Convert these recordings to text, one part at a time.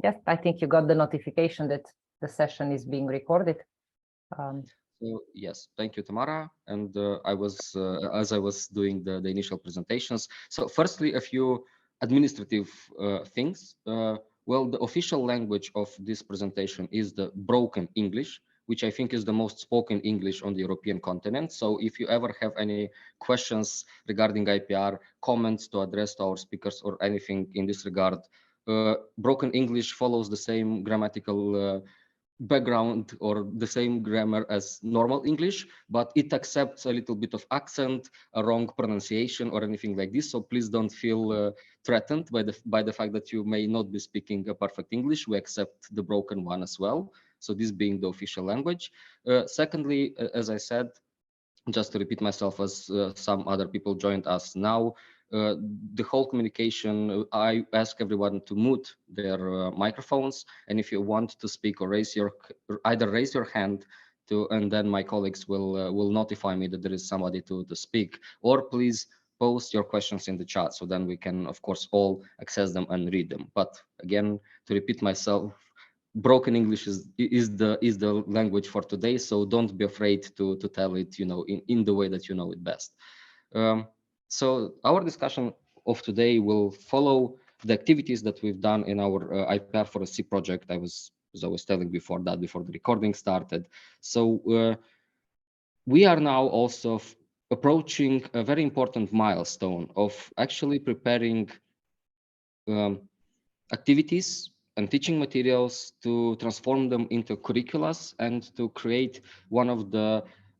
Yes, I think you got the notification that the session is being recorded. So yes, thank you, Tamara. And I was, as I was doing the initial presentations. So firstly, a few administrative things. Well, the official language of this presentation is the broken English, which I think is the most spoken English on the European continent. So if you ever have any questions regarding IPR, comments to address to our speakers or anything in this regard, broken English follows the same grammatical background or the same grammar as normal English, but it accepts a little bit of accent, a wrong pronunciation or anything like this. So please don't feel threatened by the fact that you may not be speaking a perfect English. We accept the broken one as well. So this being the official language. Secondly, as I said, just to repeat myself as some other people joined us now, the whole communication, I ask everyone to mute their microphones, and if you want to speak or either raise your hand and then my colleagues will notify me that there is somebody to speak, or please post your questions in the chat, so then we can of course all access them and read them. But again, to repeat myself, broken English is the language for today, so don't be afraid to tell it, in the way that you know it best. So our discussion of today will follow the activities that we've done in our IPR4SC project. As I was telling before the recording started. So we are now also approaching a very important milestone of actually preparing activities and teaching materials to transform them into curriculums and to create one of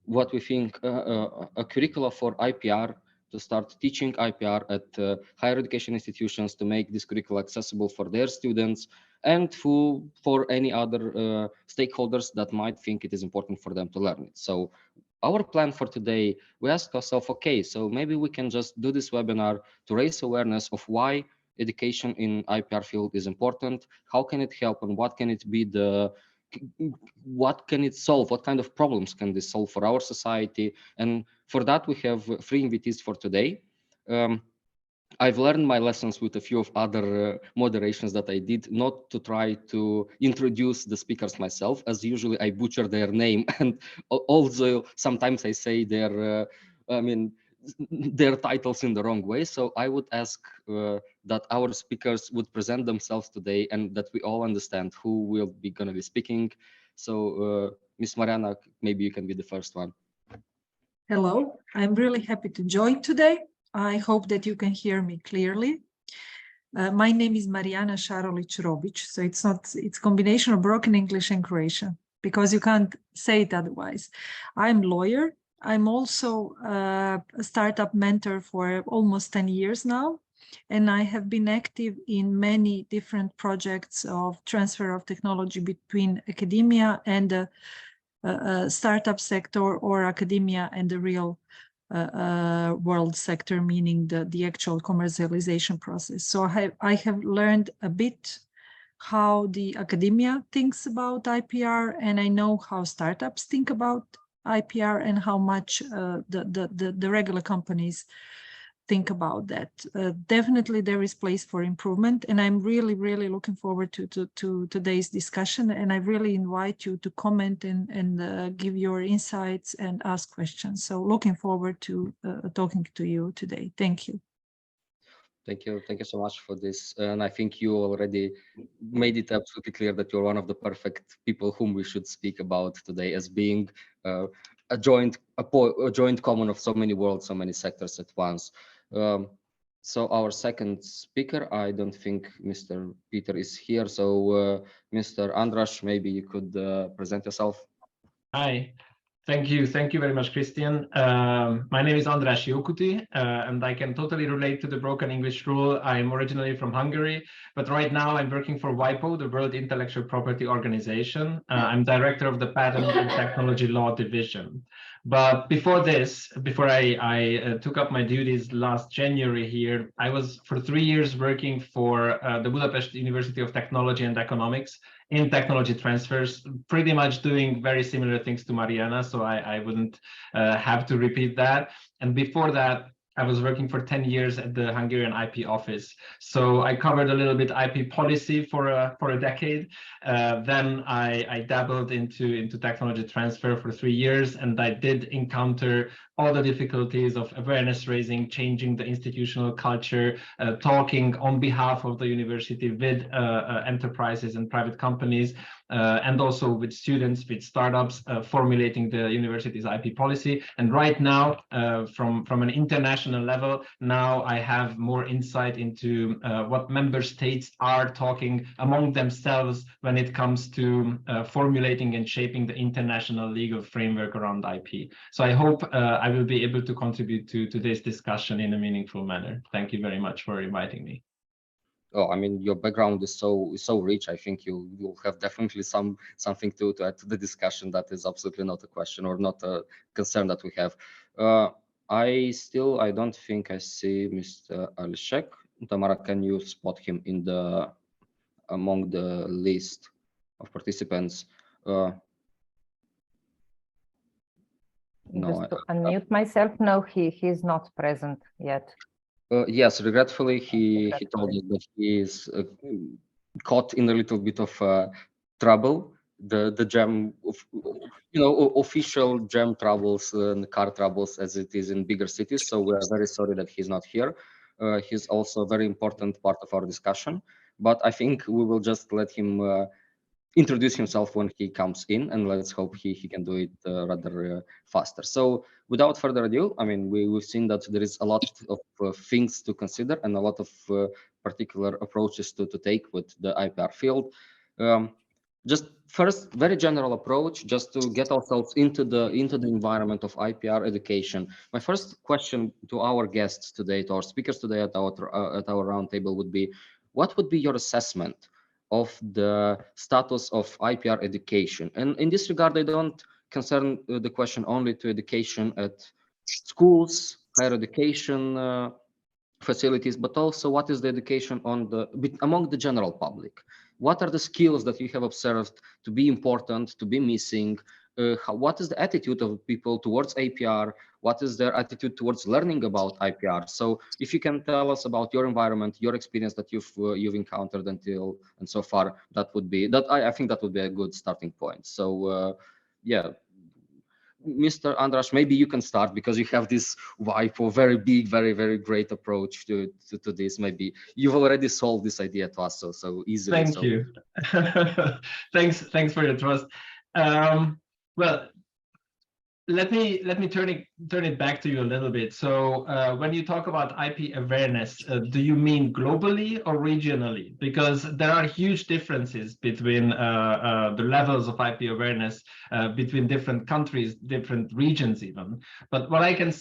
what we think a curricula for IPR, to start teaching IPR at higher education institutions, to make this curricula accessible for their students and for any other stakeholders that might think it is important for them to learn it. So our plan for today, we ask ourselves, okay, so maybe we can just do this webinar to raise awareness of why education in IPR field is important, how can it help, and what can it be what can it solve, what kind of problems can this solve for our society. And for that we have 3 invitees for today. I've learned my lessons with a few of other moderations that I did, not to try to introduce the speakers myself, as usually I butcher their name, and also sometimes I say their titles in the wrong way. So I would ask that our speakers would present themselves today and that we all understand who will be going to be speaking. So Miss Mariana, maybe you can be the first one. Hello, I'm really happy to join today. I hope that you can hear me clearly. My name is Mariana Šarolić-Robić, so it's combination of broken English and Croatian, because you can't say it otherwise. I'm a lawyer. I'm also a startup mentor for almost 10 years now, and I have been active in many different projects of transfer of technology between academia and the startup sector, or academia and the real world sector, meaning the actual commercialization process. So I have learned a bit how the academia thinks about IPR, and I know how startups think about IPR and how much the regular companies think about that. Definitely there is place for improvement, and I'm really looking forward to today's discussion, and I really invite you to comment and give your insights and ask questions. So looking forward to talking to you today. Thank you. Thank you so much for this, and I think you already made it absolutely clear that you're one of the perfect people whom we should speak about today, as being a joint common of so many worlds, so many sectors at once. So our second speaker, I don't think Mr. Peter is here, so Mr. Andras, maybe you could present yourself. Hi. Thank you very much, Christian. My name is Andras Jokuti, and I can totally relate to the broken English rule. I'm originally from Hungary, but right now I'm working for WIPO, the World Intellectual Property Organization. I'm director of the Patent and Technology Law Division. But before I took up my duties last January here, I was for 3 years working for the Budapest University of Technology and Economics in technology transfers, pretty much doing very similar things to Mariana, so I wouldn't have to repeat that. And before that, I was working for 10 years at the Hungarian IP office. So I covered a little bit IP policy for a decade. Then I dabbled into technology transfer for 3 years, and I did encounter all the difficulties of awareness raising, changing the institutional culture, talking on behalf of the university with enterprises and private companies, and also with students, with startups, formulating the university's IP policy. And right now, from an international level, now I have more insight into what member states are talking among themselves when it comes to formulating and shaping the international legal framework around IP. So I hope I will be able to contribute to today's discussion in a meaningful manner. Thank you very much for inviting me. Oh, I mean, your background is so rich. I think you'll have definitely something to add to the discussion. That is absolutely not a question or not a concern that we have. I don't think I see Mr. Alishek. Tamara, can you spot him in among the list of participants? No. Just to unmute myself. No, he is not present yet. Yes, regretfully, he told us that he is caught in a little bit of trouble. The jam, official jam troubles and car troubles as it is in bigger cities. So we are very sorry that he's not here. He's also a very important part of our discussion. But I think we will just let him introduce himself when he comes in, and let's hope he can do it rather faster. So without further ado, I mean, we've seen that there is a lot of things to consider and a lot of particular approaches to take with the IPR field. Just first, very general approach, just to get ourselves into the environment of IPR education. My first question to our guests today, to our speakers today at our roundtable would be, what would be your assessment of the status of IPR education? And in this regard, I don't concern the question only to education at schools, higher education facilities, but also what is the education among the general public? What are the skills that you have observed to be important, to be missing? What is the attitude of people towards IPR? What is their attitude towards learning about IPR? So if you can tell us about your environment, your experience that you've encountered until and so far, that would be I think that would be a good starting point. So yeah, Mr. Andras, maybe you can start because you have this WIPO, very big, very, very great approach to this. Maybe you've already solved this idea to us so easily. Thank you. Thanks for your trust. Well, let me turn it back to you a little bit. So when you talk about IP awareness, do you mean globally or regionally? Because there are huge differences between the levels of IP awareness between different countries, different regions even. But what I can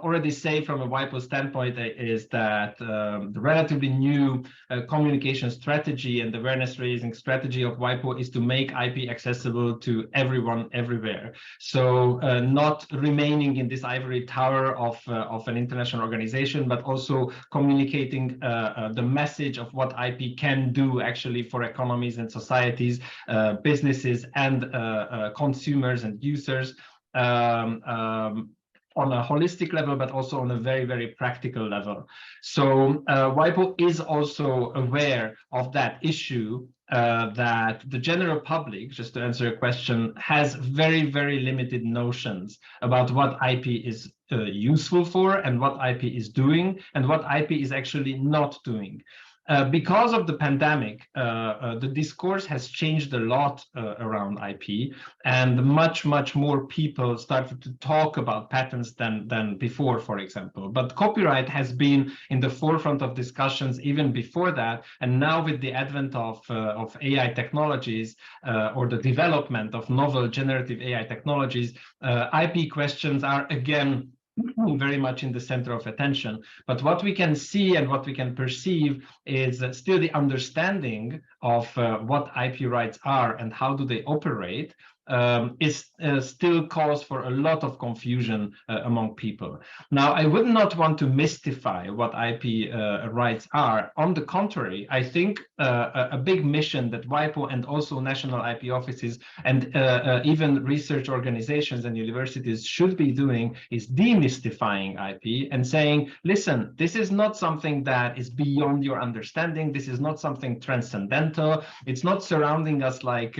already say from a WIPO standpoint is that the relatively new communication strategy and awareness raising strategy of WIPO is to make IP accessible to everyone, everywhere. So not remaining in this ivory tower of an international organization, but also communicating the message of what IP can do actually for economies and societies, businesses and consumers and users on a holistic level, but also on a very, very practical level. So WIPO is also aware of that issue, that the general public, just to answer your question, has very, very limited notions about what IP is useful for and what IP is doing and what IP is actually not doing. Because of the pandemic, the discourse has changed a lot around IP, and much more people started to talk about patents than before, for example. But copyright has been in the forefront of discussions even before that, and now with the advent of AI technologies or the development of novel generative AI technologies, IP questions are again very much in the center of attention. But what we can see and what we can perceive is still the understanding of what IP rights are and how do they operate is still cause for a lot of confusion among people. Now, I would not want to mystify what IP rights are. On the contrary, I think a big mission that WIPO and also national IP offices and even research organizations and universities should be doing is demystifying IP and saying, listen, this is not something that is beyond your understanding. This is not something transcendental. It's not surrounding us like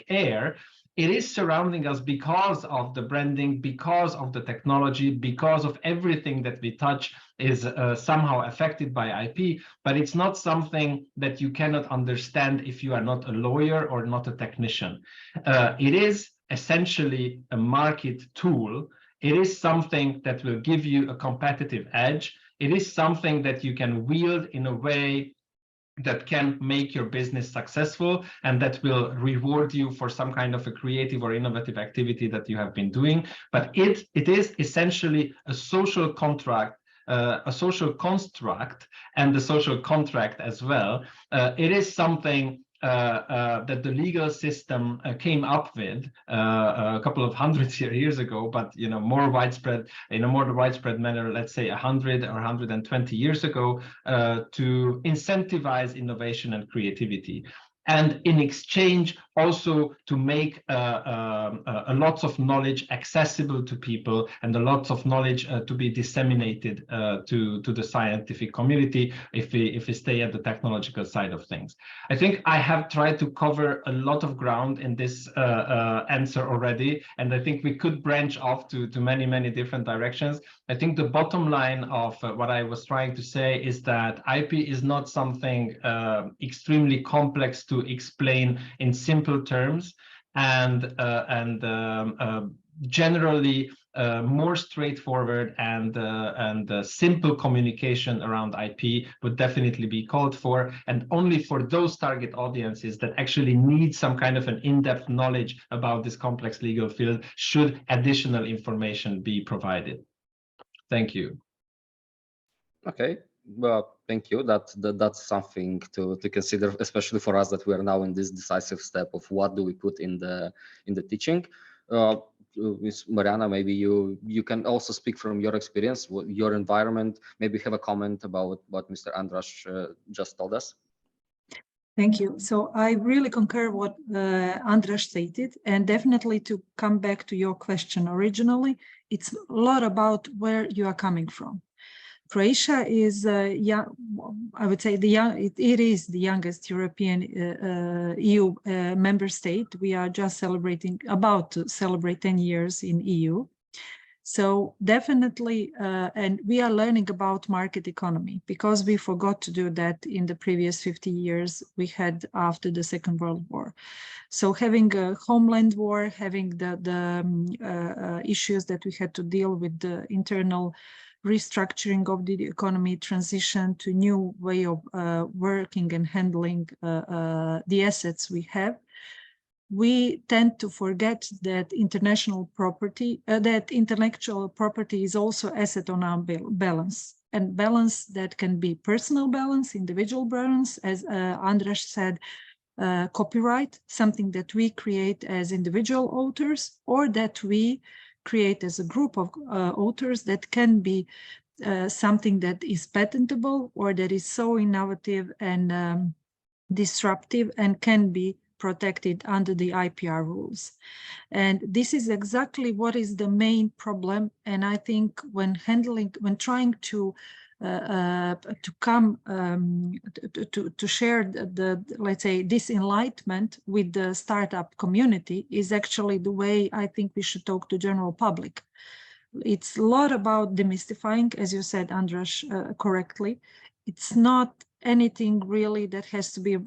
air. It is surrounding us because of the branding, because of the technology, because of everything that we touch is somehow affected by IP, but it's not something that you cannot understand if you are not a lawyer or not a technician. It is essentially a market tool. It is something that will give you a competitive edge. It is something that you can wield in a way that can make your business successful and that will reward you for some kind of a creative or innovative activity that you have been doing. But it is essentially a social contract, a social construct, and the social contract as well. It is something that the legal system came up with a couple of hundred years ago, but more widespread, in a more widespread manner, let's say 100 or 120 years ago, to incentivize innovation and creativity. And in exchange, also to make a lots of knowledge accessible to people and a lots of knowledge to be disseminated to the scientific community if we stay at the technological side of things. I think I have tried to cover a lot of ground in this answer already, and I think we could branch off to many, many different directions. I think the bottom line of what I was trying to say is that IP is not something extremely complex to explain in simple terms, and generally more straightforward and simple communication around IP would definitely be called for, and only for those target audiences that actually need some kind of an in-depth knowledge about this complex legal field should additional information be provided. Thank you. Okay. Well, thank you. That's something to consider, especially for us that we are now in this decisive step of what do we put in the teaching. Ms. Mariana, maybe you can also speak from your experience, your environment. Maybe have a comment about what Mr. Andras just told us. Thank you. So I really concur what Andras stated, and definitely to come back to your question originally, it's a lot about where you are coming from. Croatia is, I would say, it is the youngest European EU member state. We are just about to celebrate 10 years in EU. So definitely, and we are learning about market economy because we forgot to do that in the previous 50 years we had after the Second World War. So having a homeland war, having the issues that we had to deal with, the internal restructuring of the economy, transition to new way of working and handling the assets we have, we tend to forget that intellectual property is also asset on our balance, and balance that can be personal balance, individual balance, as Andras said, copyright, something that we create as individual authors or that we create as a group of authors that can be something that is patentable or that is so innovative and disruptive and can be protected under the IPR rules. And this is exactly what is the main problem. And I think when trying to share let's say, this enlightenment with the startup community is actually the way I think we should talk to general public. It's a lot about demystifying, as you said, Andras, correctly. It's not anything really that has to be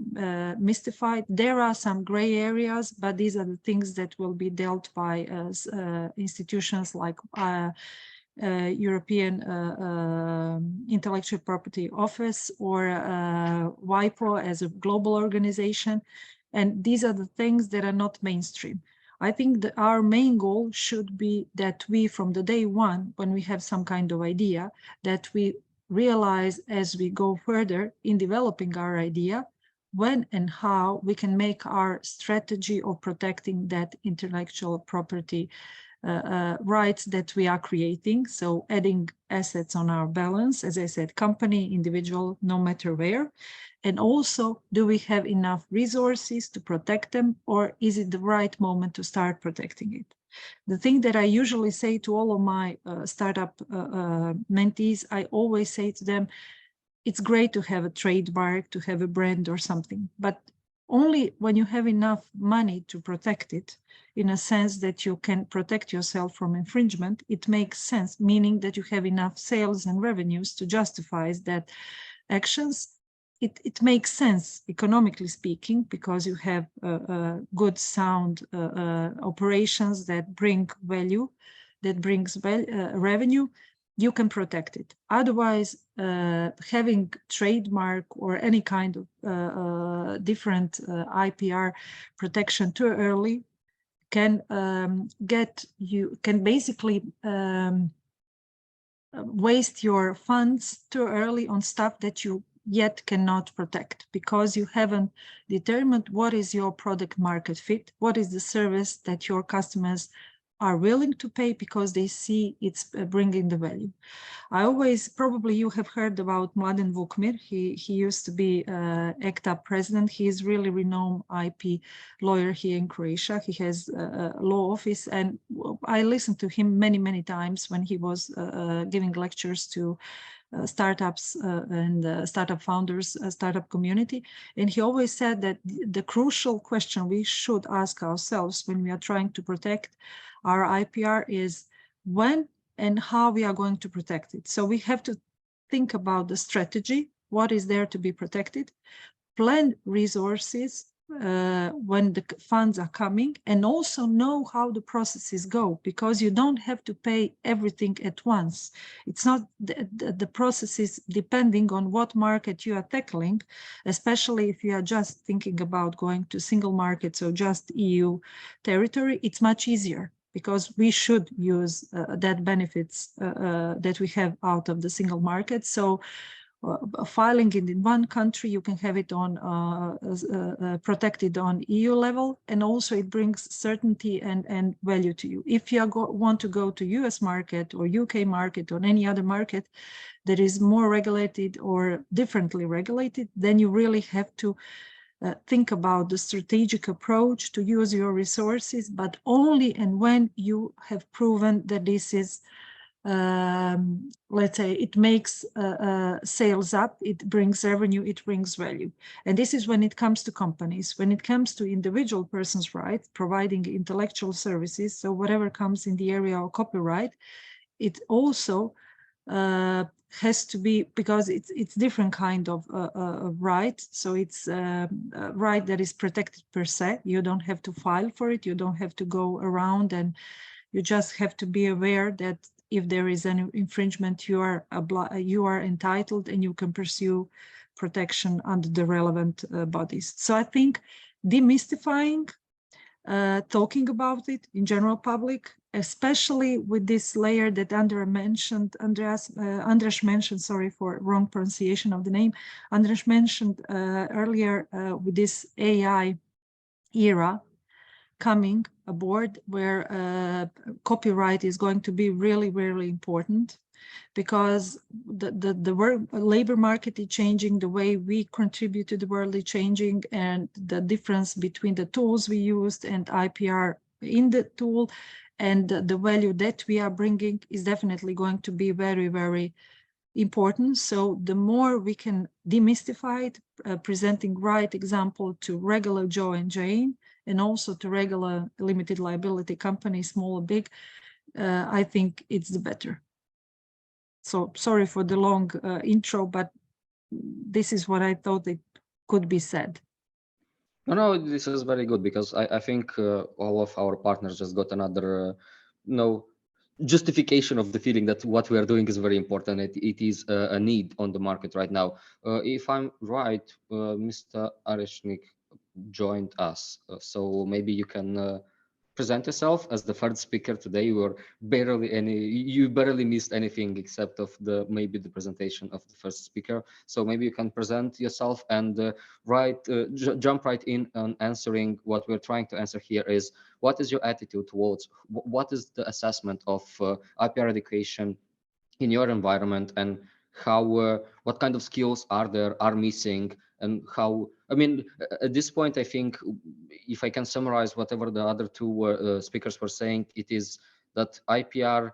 mystified. There are some gray areas, but these are the things that will be dealt by institutions like European Intellectual Property Office or WIPO as a global organization. And these are the things that are not mainstream. I think that our main goal should be that we, from the day one, when we have some kind of idea, that we realize as we go further in developing our idea, when and how we can make our strategy of protecting that intellectual property rights that we are creating. So adding assets on our balance, as I said, company, individual, no matter where. And also, do we have enough resources to protect them, or is it the right moment to start protecting it? The thing that I usually say to all of my startup mentees, I always say to them, it's great to have a trademark, to have a brand or something, but only when you have enough money to protect it, in a sense that you can protect yourself from infringement, it makes sense, meaning that you have enough sales and revenues to justify that actions. It makes sense, economically speaking, because you have good, sound operations that bring value, that brings revenue. You can protect it. Otherwise, having trademark or any kind of different IPR protection too early can basically waste your funds too early on stuff that you yet cannot protect, because you haven't determined what is your product market fit, what is the service that your customers are willing to pay because they see it's bringing the value. I always, probably you have heard about Mladen Vukmir. He used to be EACEA president. He is really renowned IP lawyer here in Croatia. He has a law office, and I listened to him many times when he was giving lectures to startups and startup founders, startup community. And he always said that the crucial question we should ask ourselves when we are trying to protect our IPR is when and how we are going to protect it. So we have to think about the strategy, what is there to be protected, plan resources when the funds are coming, and also know how the processes go, because you don't have to pay everything at once. It's not the processes depending on what market you are tackling, especially if you are just thinking about going to single markets or just EU territory. It's much easier, because we should use that benefits that we have out of the single market. So filing it in one country, you can have it on protected on EU level, and also it brings certainty and value to you. If you want to go to US market or UK market or any other market that is more regulated or differently regulated, then you really have to think about the strategic approach to use your resources, but only and when you have proven that this is, let's say, it makes sales up, it brings revenue, it brings value. And this is when it comes to companies. When it comes to individual persons' rights, providing intellectual services, so whatever comes in the area of copyright, it also has to be, because it's different kind of right. So it's a right that is protected per se. You don't have to file for it. You don't have to go around, and you just have to be aware that if there is an infringement, you are entitled, and you can pursue protection under the relevant bodies. So I think demystifying, talking about it in general public, especially with this layer that Andras mentioned, sorry for wrong pronunciation of the name, Andras mentioned earlier, with this AI era coming aboard, where copyright is going to be really important, because the labor market is changing, the way we contribute to the world is changing, and the difference between the tools we used and IPR in the tool and the value that we are bringing is definitely going to be very important. So the more we can demystify it, presenting right example to regular Joe and Jane, and also to regular limited liability companies, small or big, I think it's the better. So sorry for the long intro, but this is what I thought it could be said. No, this is very good, because I think all of our partners just got another, justification of the feeling that what we are doing is very important. It is a need on the market right now. If I'm right, Mr. Areshnik joined us, so maybe you can present yourself as the third speaker today. You barely missed anything except of maybe the presentation of the first speaker. So maybe you can present yourself and jump right in on answering what we're trying to answer here is, what is your attitude towards, what is the assessment of IPR education in your environment, and how what kind of skills are missing, and how, I mean, at this point, I think if I can summarize whatever the other two speakers were saying, it is that IPR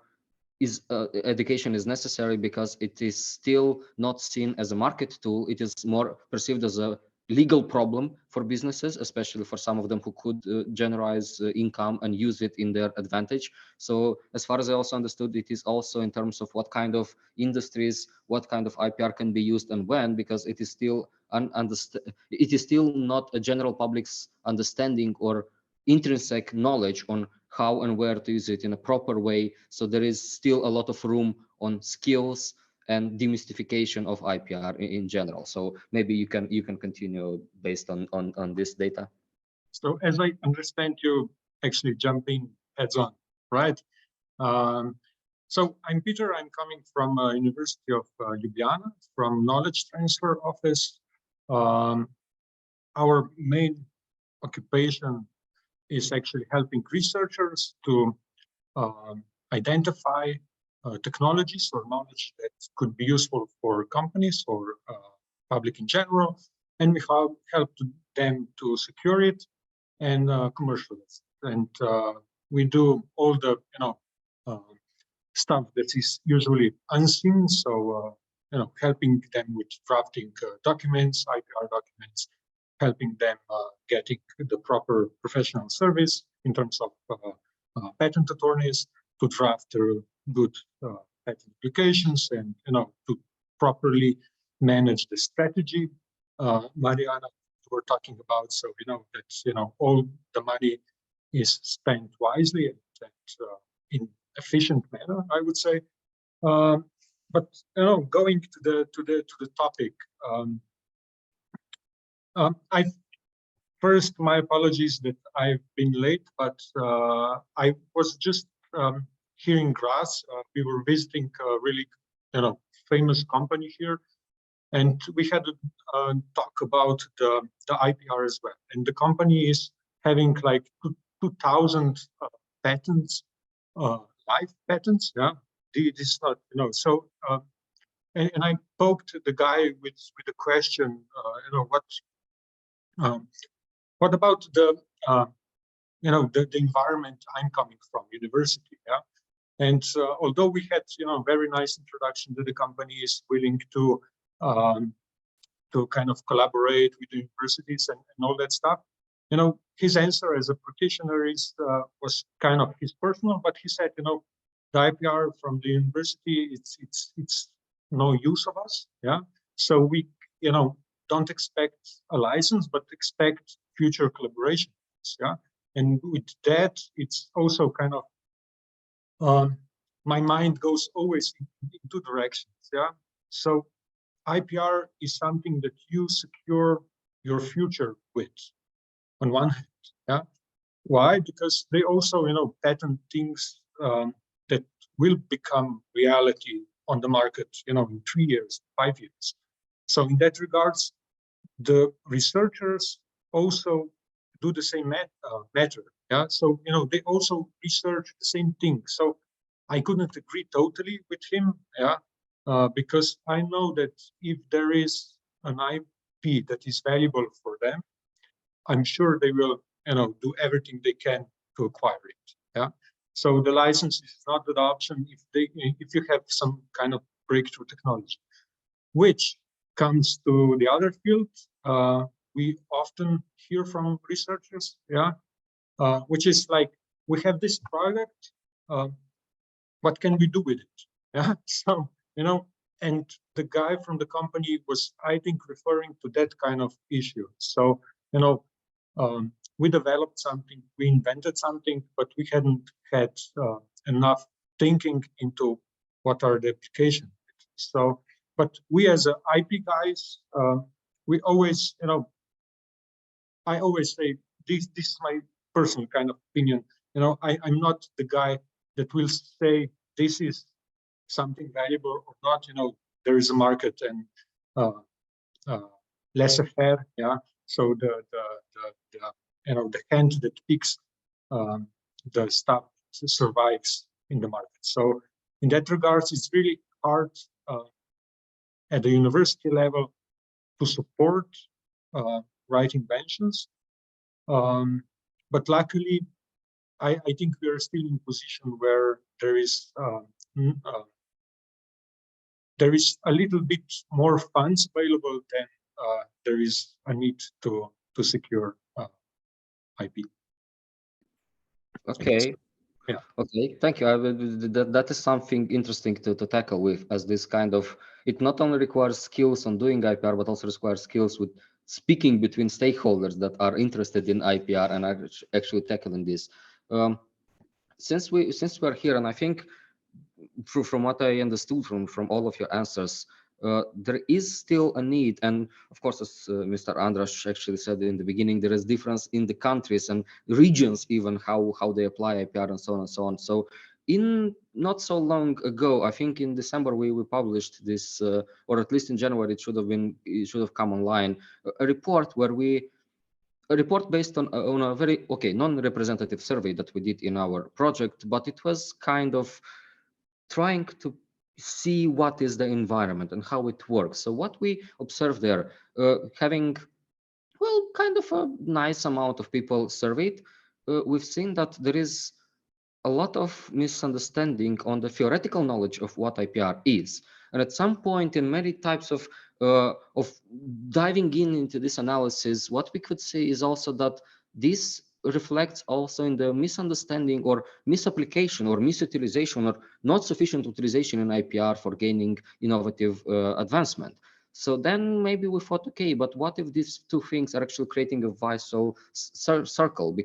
education is necessary because it is still not seen as a market tool. It is more perceived as a legal problem for businesses, especially for some of them who could generate income and use it in their advantage. So as far as I also understood, it is also in terms of what kind of industries, what kind of IPR can be used and when, because it is still not a general public's understanding or intrinsic knowledge on how and where to use it in a proper way. So there is still a lot of room on skills and demystification of IPR in general. So maybe you can continue based on this data. So as I understand, you actually jumping heads on, right? So I'm Peter. I'm coming from University of Ljubljana, from Knowledge Transfer Office. Our main occupation is actually helping researchers to identify technologies or knowledge that could be useful for companies or public in general, and we help them to secure it and commercialize. And we do all the stuff that is usually unseen. So helping them with drafting documents, IPR documents, helping them getting the proper professional service in terms of patent attorneys to draft good patent applications, and to properly manage the strategy. Mariana, we're talking about, so that all the money is spent wisely and in efficient manner, I would say. But going to the topic, first, my apologies that I've been late, but I was just here in Graz. We were visiting a really famous company here, and we had a talk about the IPR as well. And the company is having like 2,000 patents, live patents. Yeah, this is not so. And I poked the guy with the question, what about the environment I'm coming from, university? Yeah, and although we had very nice introduction to the company is willing to kind of collaborate with the universities and all that stuff, his answer as a practitioner was kind of his personal, but he said, the IPR from the university, it's no use of us. Yeah, so we don't expect a license, but expect future collaboration. Yeah, and with that, it's also kind of my mind goes always in two directions. Yeah, so IPR is something that you secure your future with, on one hand. Yeah, why? Because they also patent things that will become reality on the market in 3 years, 5 years. So in that regards, the researchers also do the same matter. Yeah, so they also research the same thing. So I couldn't agree totally with him. Yeah, because I know that if there is an IP that is valuable for them, I'm sure they will do everything they can to acquire it. Yeah, so the license is not the option if you have some kind of breakthrough technology, which comes to the other field. We often hear from researchers, yeah, which is like, we have this product, what can we do with it? Yeah, so and the guy from the company was, I think, referring to that kind of issue. So we developed something, we invented something, but we hadn't had enough thinking into what are the applications. So, but we as IP guys, we always, I always say, this is my personal kind of opinion. I'm not the guy that will say this is something valuable or not. There is a market and laissez-faire. Yeah. So the hand that picks the stuff survives in the market. So in that regards, it's really hard at the university level to support right inventions. But luckily, I think we are still in a position where there is a little bit more funds available than there is a need to secure IP. Okay. Yeah. Okay, thank you. That is something interesting to tackle with, as this kind of, it not only requires skills on doing IPR, but also requires skills with speaking between stakeholders that are interested in IPR and are actually tackling this. Since we're here, and I think from what I understood from all of your answers, there is still a need, and of course, as Mr. Andras actually said in the beginning, there is difference in the countries and regions, even how they apply IPR and so on and so on. So in not so long ago, I think in December we published this, or at least in January it should have come online, a report based on a very non-representative survey that we did in our project, but it was kind of trying to see what is the environment and how it works. So what we observed there, having, well, kind of a nice amount of people surveyed, we've seen that there is a lot of misunderstanding on the theoretical knowledge of what IPR is. And at some point in many types of diving into this analysis, what we could say is also that this reflects also in the misunderstanding or misapplication or misutilization or not sufficient utilization in IPR for gaining innovative advancement. So then maybe we thought, okay, but what if these two things are actually creating a vicious circle,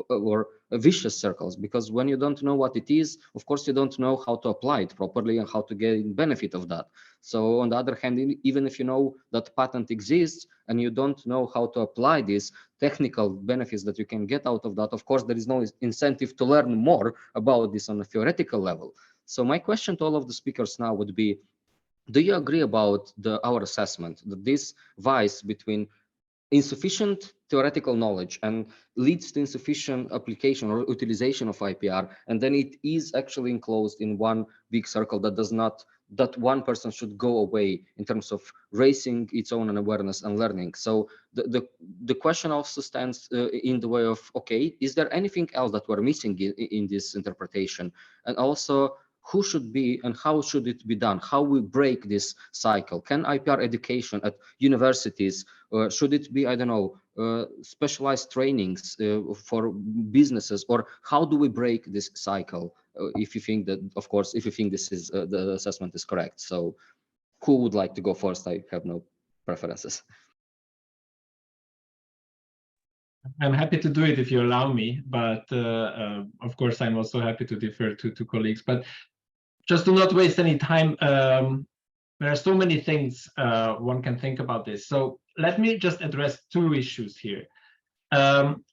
or vicious circles? Because when you don't know what it is, of course, you don't know how to apply it properly and how to get benefit of that. So on the other hand, even if you know that patent exists and you don't know how to apply these technical benefits that you can get out of that, of course, there is no incentive to learn more about this on a theoretical level. So my question to all of the speakers now would be, do you agree about our assessment that this vice between insufficient theoretical knowledge and leads to insufficient application or utilization of IPR, and then it is actually enclosed in one big circle that one person should go away in terms of raising its own awareness and learning? So the question also stands in the way of, okay, is there anything else that we're missing in this interpretation? And also, who should be and how should it be done? How we break this cycle? Can IPR education at universities, should it be, I don't know, specialized trainings for businesses, or how do we break this cycle? If you think that, of course, if you think this is the assessment is correct. So who would like to go first? I have no preferences. I'm happy to do it if you allow me, but of course, I'm also happy to defer to colleagues. But just to not waste any time, there are so many things one can think about this. So let me just address two issues here.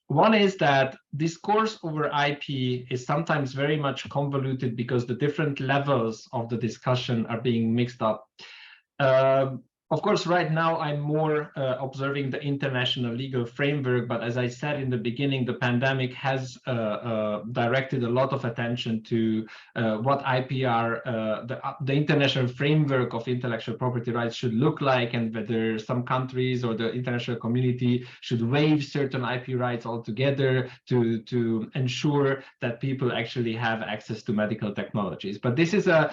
One is that discourse over IP is sometimes very much convoluted because the different levels of the discussion are being mixed up. Of course, right now I'm more observing the international legal framework, but as I said in the beginning, the pandemic has directed a lot of attention to what IPR, the international framework of intellectual property rights should look like, and whether some countries or the international community should waive certain IP rights altogether to ensure that people actually have access to medical technologies. But this is the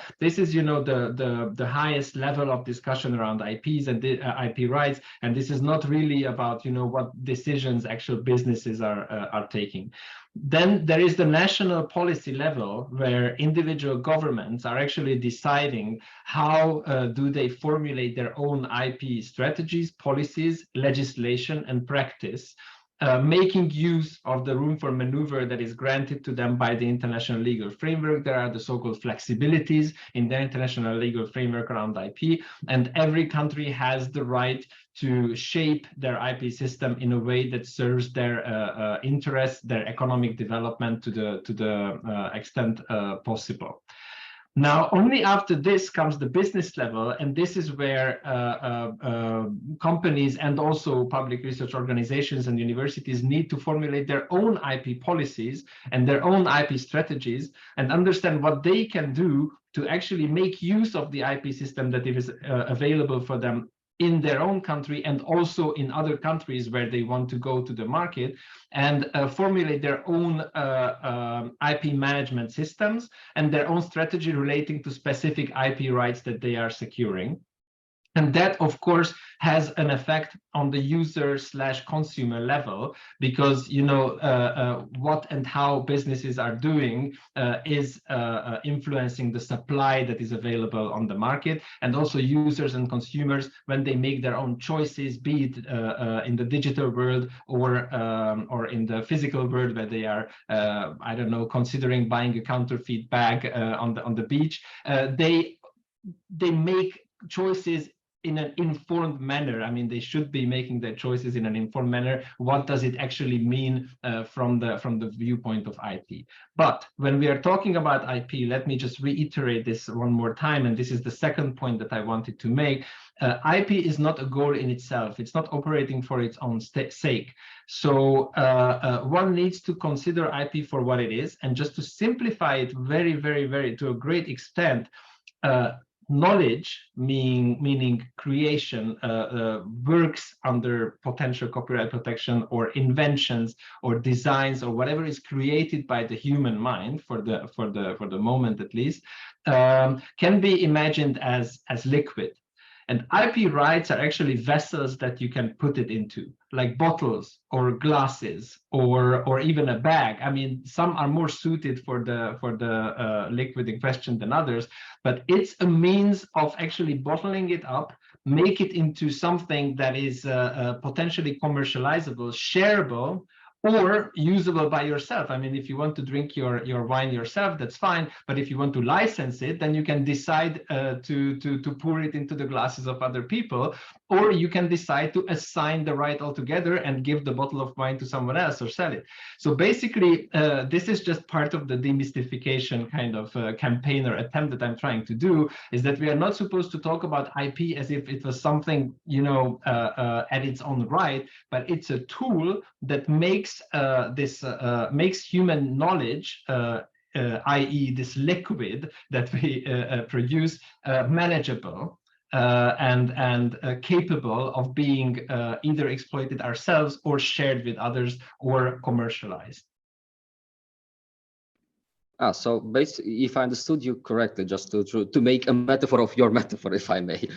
highest level of discussion around IPs and IP rights, and this is not really about what decisions actual businesses are taking. Then there is the national policy level, where individual governments are actually deciding how do they formulate their own IP strategies, policies, legislation, and practice. making use of the room for maneuver that is granted to them by the international legal framework. There are the so-called flexibilities in the international legal framework around IP, and every country has the right to shape their IP system in a way that serves their interests, their economic development to the extent possible. Now, only after this comes the business level, and this is where companies and also public research organizations and universities need to formulate their own IP policies and their own IP strategies and understand what they can do to actually make use of the IP system that is available for them in their own country and also in other countries where they want to go to the market, and formulate their own IP management systems and their own strategy relating to specific IP rights that they are securing. And that, of course, has an effect on the user/consumer level, because what and how businesses are doing is influencing the supply that is available on the market, and also users and consumers when they make their own choices, be it in the digital world or in the physical world, where they are, I don't know, considering buying a counterfeit bag on the beach. They make choices in an informed manner. I mean, they should be making their choices in an informed manner. What does it actually mean from the viewpoint of IP? But when we are talking about IP, let me just reiterate this one more time, and this is the second point that I wanted to make. IP is not a goal in itself. It's not operating for its own sake. So one needs to consider IP for what it is, and just to simplify it very, very, very to a great extent, knowledge, meaning creation, works under potential copyright protection, or inventions or designs or whatever is created by the human mind for the moment at least, can be imagined as liquid. And IP rights are actually vessels that you can put it into, like bottles or glasses or even a bag. I mean, some are more suited for the liquid in question than others, but it's a means of actually bottling it up, make it into something that is potentially commercializable, shareable, or usable by yourself. I mean, if you want to drink your wine yourself, that's fine. But if you want to license it, then you can decide to pour it into the glasses of other people, or you can decide to assign the right altogether and give the bottle of wine to someone else or sell it. So basically, this is just part of the demystification kind of campaign or attempt that I'm trying to do, is that we are not supposed to talk about IP as if it was something, at its own right, but it's a tool that makes makes human knowledge, i.e. this liquid that we produce, manageable and capable of being either exploited ourselves or shared with others or commercialized. So basically, if I understood you correctly, just to make a metaphor of your metaphor, if I may,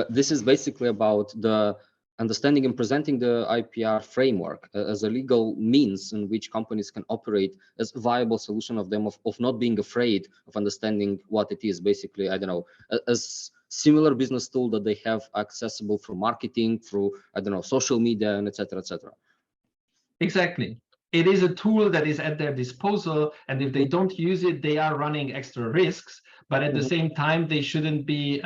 this is basically about the understanding and presenting the IPR framework as a legal means in which companies can operate as a viable solution of not being afraid of understanding what it is. Basically, I don't know, as similar business tool that they have accessible through marketing, through, I don't know, social media, and etc., etc. Exactly. It is a tool that is at their disposal, and if they don't use it, they are running extra risks. But at the same time, they shouldn't be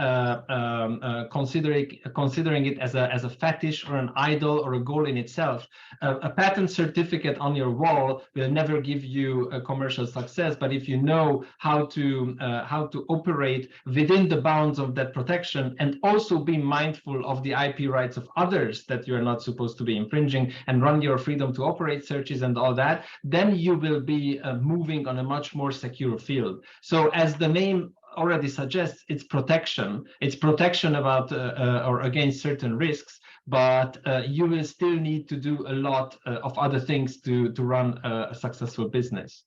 considering it as a fetish or an idol or a goal in itself. A patent certificate on your wall will never give you a commercial success. But if you know how to operate within the bounds of that protection, and also be mindful of the IP rights of others that you are not supposed to be infringing, and run your freedom to operate searches and all that, then you will be moving on a much more secure field. So as the name already suggests, it's protection. It's protection about or against certain risks, but you will still need to do a lot of other things to run a successful business.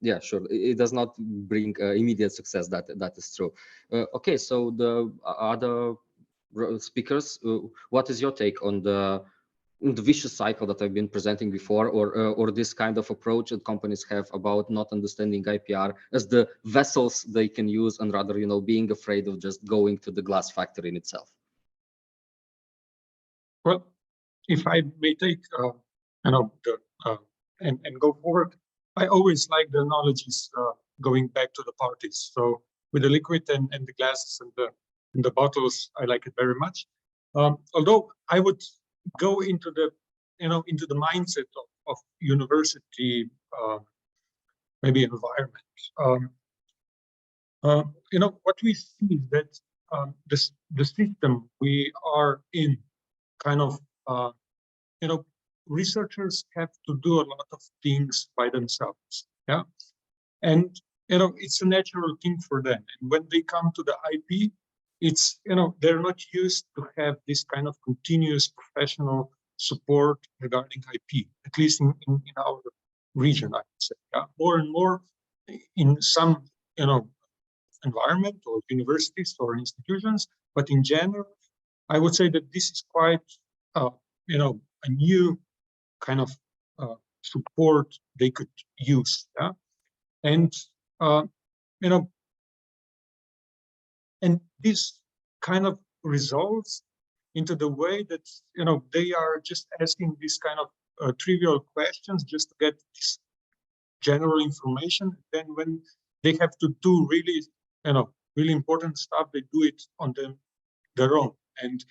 Yeah, sure. It does not bring immediate success. That is true. Okay, so the other speakers, what is your take on the vicious cycle that I've been presenting before, or this kind of approach that companies have about not understanding IPR as the vessels they can use, and rather, being afraid of just going to the glass factory in itself? Well, if I may take and go forward. I always like the analogies going back to the parties. So with the liquid and the glasses and the bottles, I like it very much. Although I would go into the into the mindset of university maybe environment. What we see is that the system we are in kind of researchers have to do a lot of things by themselves, yeah, and it's a natural thing for them. And when they come to the IP, it's they're not used to have this kind of continuous professional support regarding IP, at least in our region, I would say. Yeah? More and more in some environment or universities or institutions, but in general, I would say that this is quite a new kind of support they could use, yeah, and and this kind of results into the way that they are just asking these kind of trivial questions just to get this general information. Then when they have to do really really important stuff, they do it on their own. And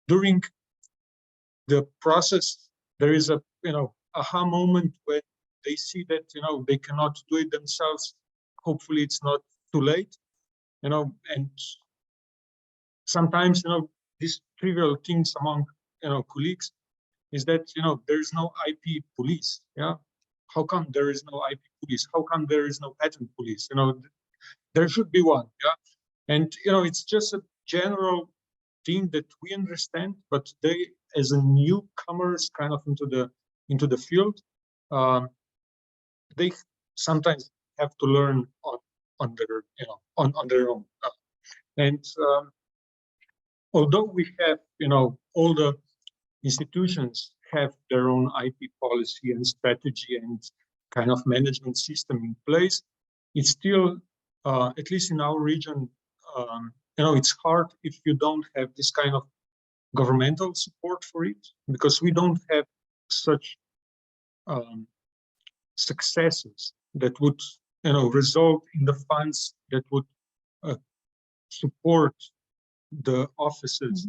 during the process, there is a aha moment when they see that they cannot do it themselves. Hopefully it's not too late, and sometimes these trivial things among colleagues is that there is no IP police. Yeah, how come there is no IP police? How come there is no patent police? There should be one. Yeah, and it's just a general thing that we understand, but they, as a newcomers, kind of into the field, they sometimes have to learn on their on their own. And although we have all the institutions have their own IP policy and strategy and kind of management system in place, it's still at least in our region, it's hard if you don't have this kind of governmental support for it, because we don't have such successes that would result in the funds that would support the offices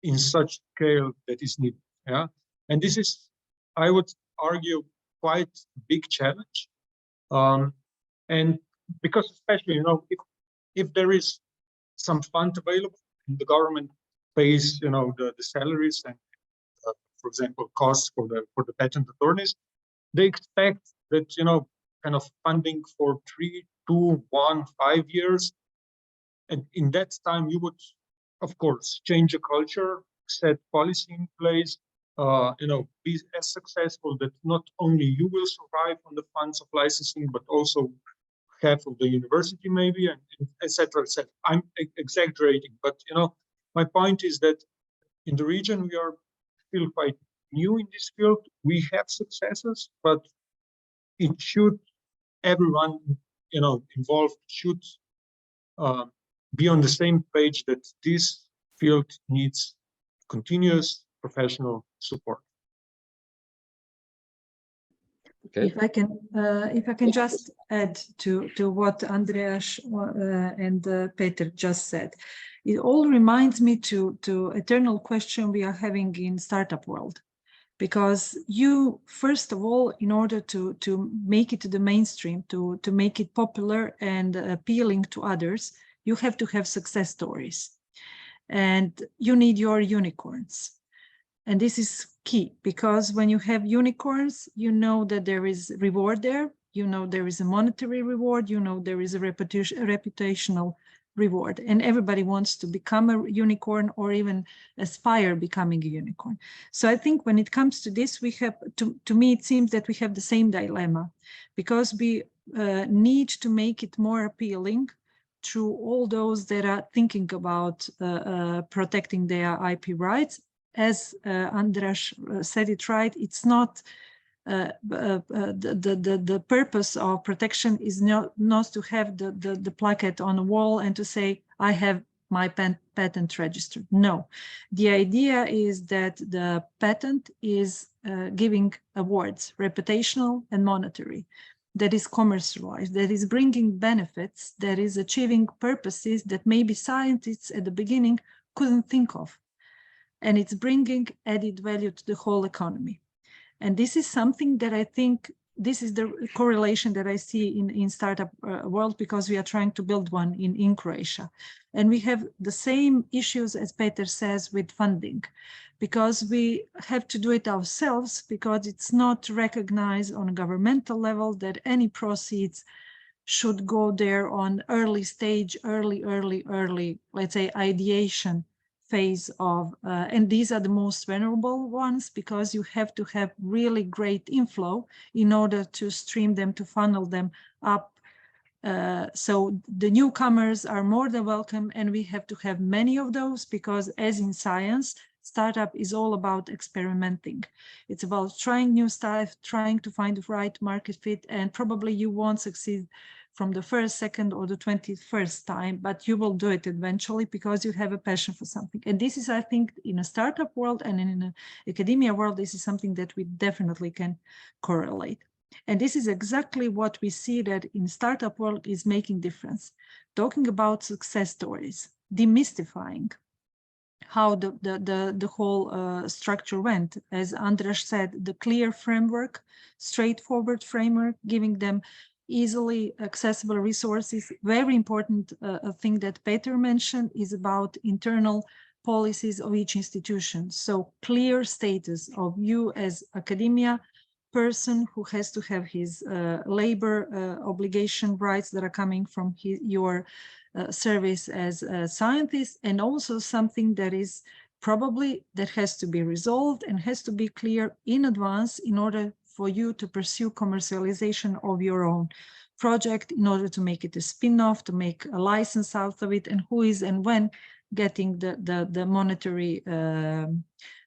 in such scale that is needed. Yeah, and this is, I would argue, quite a big challenge. And because especially if there is some fund available and the government pays the salaries and for example costs for the patent attorneys, they expect that kind of funding for 3, 2, 1, 5 years, and in that time you would of course change the culture, set policy in place, be as successful that not only you will survive on the funds of licensing, but also half of the university maybe, and etc. etc. I'm exaggerating, but my point is that in the region we are still quite new in this field. We have successes, but it should, everyone involved should be on the same page that this field needs continuous professional support. Okay. If I can just add to what Andreas and Peter just said, it all reminds me to eternal question we are having in startup world, because you, first of all, in order to make it to the mainstream, to make it popular and appealing to others, you have to have success stories, and you need your unicorns. And this is key, because when you have unicorns, you know that there is reward there, there is a monetary reward, there is a reputational reward, and everybody wants to become a unicorn or even aspire becoming a unicorn. So I think when it comes to this, we have, to me, it seems that we have the same dilemma, because we need to make it more appealing to all those that are thinking about protecting their IP rights. As Andras said it right, it's not the purpose of protection is not to have the placard on the wall and to say, I have my patent registered. No, the idea is that the patent is giving awards, reputational and monetary, that is commercialized, that is bringing benefits, that is achieving purposes that maybe scientists at the beginning couldn't think of. And it's bringing added value to the whole economy. And this is something that I think, this is the correlation that I see in startup world, because we are trying to build one in Croatia. And we have the same issues, as Peter says, with funding, because we have to do it ourselves, because it's not recognized on a governmental level that any proceeds should go there on early stage, early, let's say, ideation phase of, and these are the most vulnerable ones, because you have to have really great inflow in order to stream them, to funnel them up. So the newcomers are more than welcome, and we have to have many of those, because as in science, startup is all about experimenting. It's about trying new stuff, trying to find the right market fit, and probably you won't succeed from the first, second, or the 21st time, but you will do it eventually because you have a passion for something. And this is, I think, in a startup world and in an academia world, this is something that we definitely can correlate. And this is exactly what we see that in startup world is making difference. Talking about success stories, demystifying how the whole structure went. As Andras said, the clear framework, straightforward framework, giving them easily accessible resources. Very important thing that Peter mentioned is about internal policies of each institution. So clear status of you as academia person who has to have his labor obligation rights that are coming from your service as a scientist, and also something that is probably that has to be resolved and has to be clear in advance in order for you to pursue commercialization of your own project, in order to make it a spin-off, to make a license out of it, and who is and when getting the monetary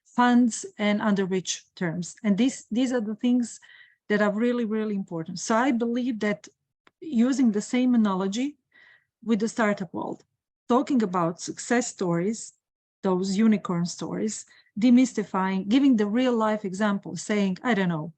funds and under which terms. And these are the things that are really, really important. So I believe that using the same analogy with the startup world, talking about success stories, those unicorn stories, demystifying, giving the real life example, saying, I don't know,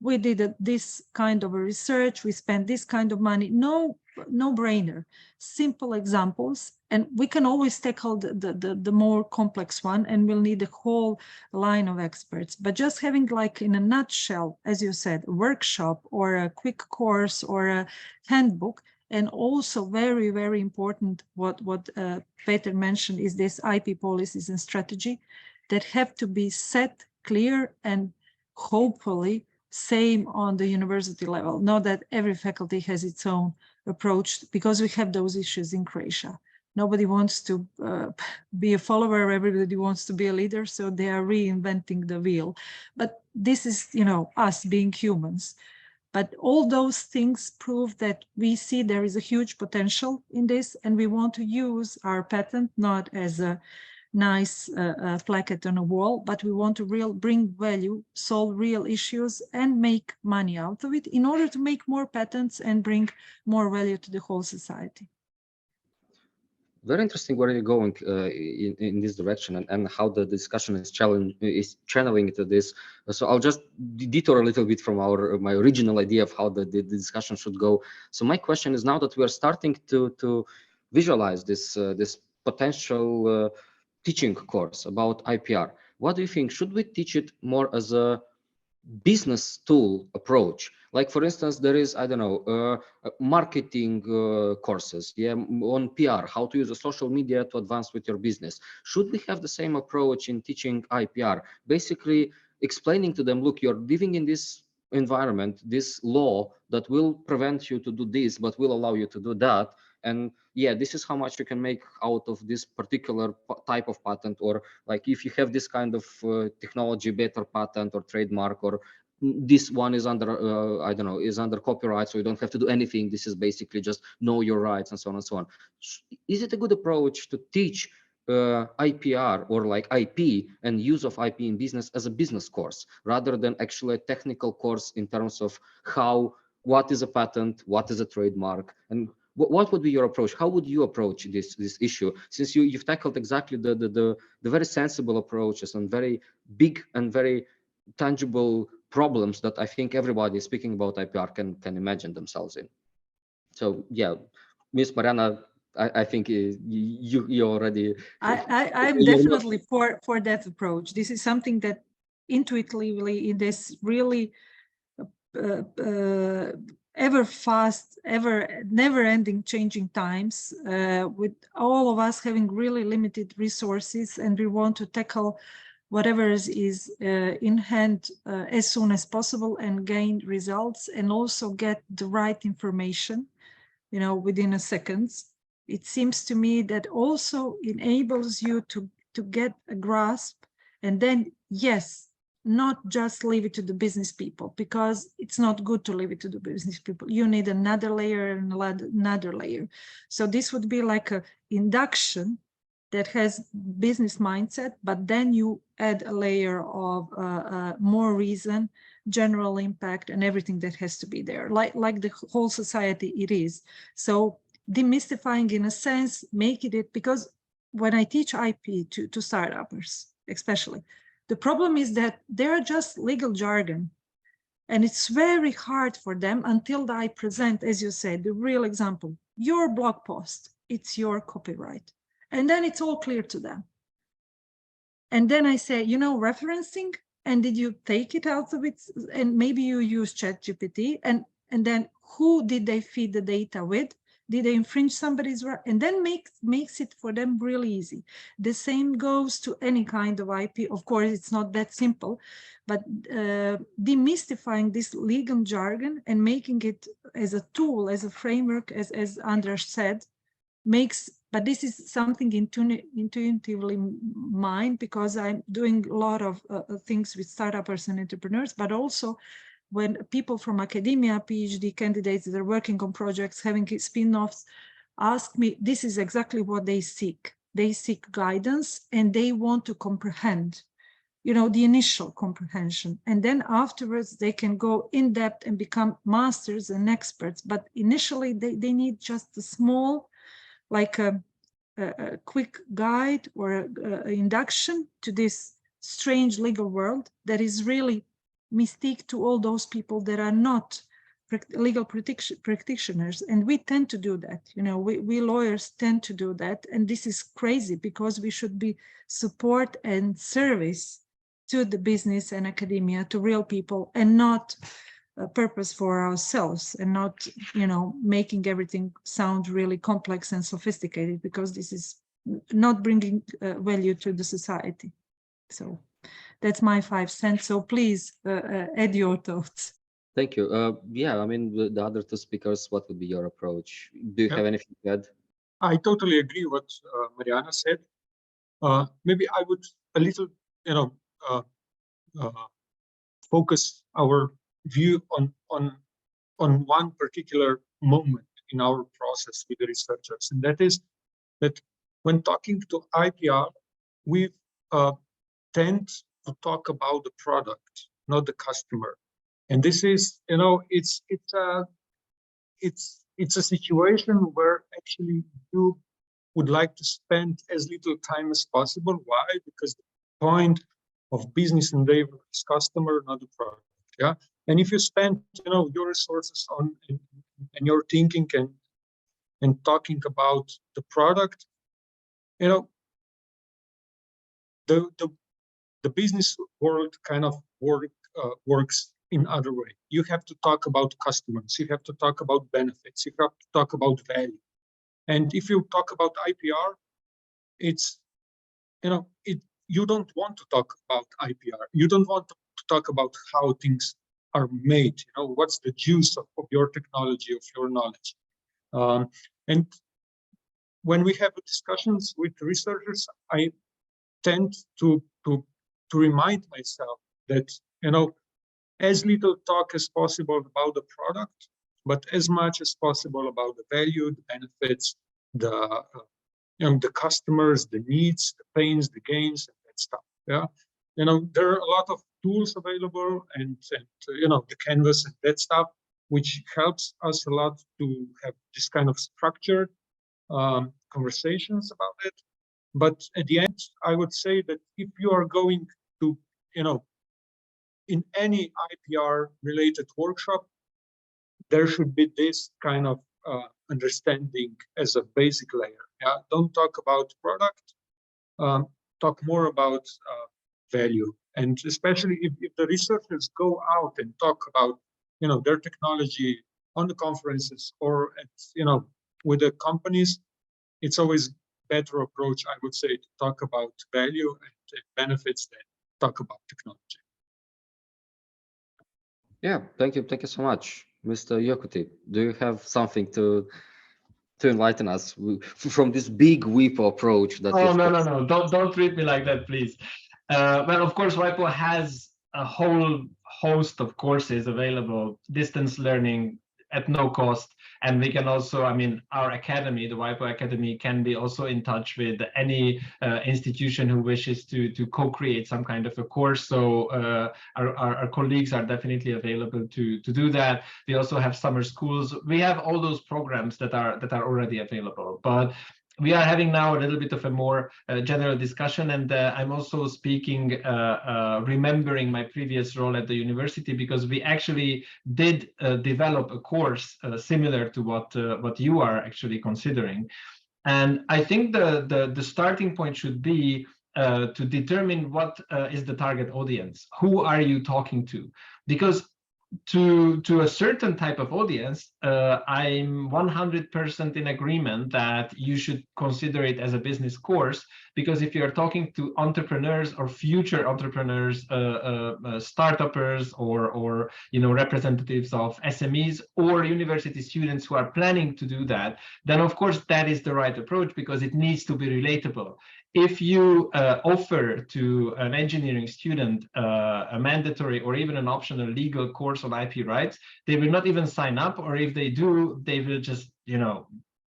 we did this kind of a research, we spent this kind of money. No brainer, simple examples. And we can always tackle the more complex one, and we'll need a whole line of experts. But just having, like, in a nutshell, as you said, a workshop or a quick course or a handbook. And also very, very important, what Peter mentioned, is this IP policies and strategy that have to be set clear and hopefully same on the university level. Not that every faculty has its own approach, because we have those issues in Croatia. Nobody wants to be a follower, everybody wants to be a leader, so they are reinventing the wheel. But this is, you know, us being humans. But all those things prove that we see there is a huge potential in this, and we want to use our patent not as a nice plaque on a wall, but we want to bring value, solve real issues, and make money out of it in order to make more patents and bring more value to the whole society. Very interesting where you're going in this direction, and how the discussion is channeling into this. So I'll just detour a little bit from my original idea of how the discussion should go. So my question is, now that we are starting to visualize this potential teaching course about IPR, what do you think? Should we teach it more as a business tool approach? Like, for instance, there is, I don't know, marketing courses, yeah, on PR, how to use a social media to advance with your business. Should we have the same approach in teaching IPR? Basically explaining to them, look, you're living in this environment, this law that will prevent you to do this, but will allow you to do that. And yeah, this is how much you can make out of this particular type of patent, or like if you have this kind of technology, better patent or trademark, or this one is under, I don't know, is under copyright, so you don't have to do anything. This is basically just know your rights and so on and so on. Is it a good approach to teach IPR or like IP and use of IP in business as a business course, rather than actually a technical course in terms of what is a patent, what is a trademark, and what would be your approach? How would you approach this issue? Since you've tackled exactly the very sensible approaches and very big and very tangible problems that I think everybody speaking about IPR can imagine themselves in. So yeah, Miss Mariana, I think you already. I'm you're definitely for that approach. This is something that intuitively in this really ever fast, ever never-ending changing times, with all of us having really limited resources, and we want to tackle whatever is in hand as soon as possible and gain results and also get the right information, you know, within a second. It seems to me that also enables you to get a grasp, and then yes, not just leave it to the business people, because it's not good to leave it to the business people. You need another layer and another layer. So this would be like a induction that has business mindset, but then you add a layer of more reason, general impact, and everything that has to be there, like the whole society it is. So demystifying, in a sense, making it, because when I teach IP to startups, especially, the problem is that they're just legal jargon, and it's very hard for them until I present, as you said, the real example. Your blog post, it's your copyright. And then it's all clear to them. And then I say, you know, referencing, and did you take it out of it? And maybe you use ChatGPT, and then who did they feed the data with? Did they infringe somebody's right? And then makes it for them really easy. The same goes to any kind of IP. Of course, it's not that simple, but demystifying this legal jargon and making it as a tool, as a framework, as Andras said, makes, but this is something intuitively mine, because I'm doing a lot of things with startups and entrepreneurs, but also when people from academia, PhD candidates that are working on projects, having spin-offs, ask me, this is exactly what they seek. They seek guidance, and they want to comprehend, you know, the initial comprehension. And then afterwards, they can go in depth and become masters and experts. But initially, they need just a small, like a quick guide or an induction to this strange legal world that is really mystique to all those people that are not legal practitioners. And we tend to do that, you know, we lawyers tend to do that. And this is crazy, because we should be support and service to the business and academia, to real people, and not a purpose for ourselves, and not, you know, making everything sound really complex and sophisticated, because this is not bringing value to the society. So that's my 5 cents. So please add your thoughts. Thank you. Yeah, I mean, the other two speakers, what would be your approach? Do you have anything to add? I totally agree what Mariana said. Maybe I would a little, you know, focus our view on one particular moment in our process with the researchers, and that is that when talking to IPR, we tend to talk about the product, not the customer. And this is, you know, it's a situation where actually you would like to spend as little time as possible. Why? Because the point of business endeavor is customer, not the product. Yeah. And if you spend, you know, your resources on and your thinking and talking about the product, you know, the business world kind of works in other way. You have to talk about customers, you have to talk about benefits, you have to talk about value. And if you talk about IPR, it's, you know, you don't want to talk about IPR. You don't want to talk about how things are made, you know, what's the juice of your technology, of your knowledge. And when we have discussions with researchers, I tend to remind myself that, you know, as little talk as possible about the product, but as much as possible about the value, the benefits, the you know, the customers, the needs, the pains, the gains, and that stuff. Yeah, you know, there are a lot of tools available, and you know, the canvas and that stuff, which helps us a lot to have this kind of structured conversations about it. But at the end, I would say that if you are going to, you know, in any IPR related workshop, there should be this kind of understanding as a basic layer. Yeah, don't talk about product, talk more about value. And especially if the researchers go out and talk about, their technology on the conferences or at, with the companies, it's always better approach, I would say, to talk about value and benefits than talk about technology. Yeah, thank you so much, Mr. Yokuti. Do you have something to enlighten us from this big WIPO approach that? Oh, no, don't treat me like that, please. Well, of course, WIPO has a whole host of courses available, distance learning at no cost. And we can also, I mean, our academy, the WIPO Academy, can be also in touch with any institution who wishes to co-create some kind of a course. So our colleagues are definitely available to do that. We also have summer schools. We have all those programs that are already available. But we are having now a little bit of a more general discussion, and I'm also speaking, remembering my previous role at the university, because we actually did develop a course similar to what you are actually considering. And I think the starting point should be to determine what is the target audience. Who are you talking to? Because to a certain type of audience, I'm 100% in agreement that you should consider it as a business course, because if you're talking to entrepreneurs or future entrepreneurs, startuppers, or representatives of SMEs or university students who are planning to do that, then of course that is the right approach, because it needs to be relatable. If you offer to an engineering student a mandatory or even an optional legal course on IP rights, they will not even sign up, or if they do, they will just,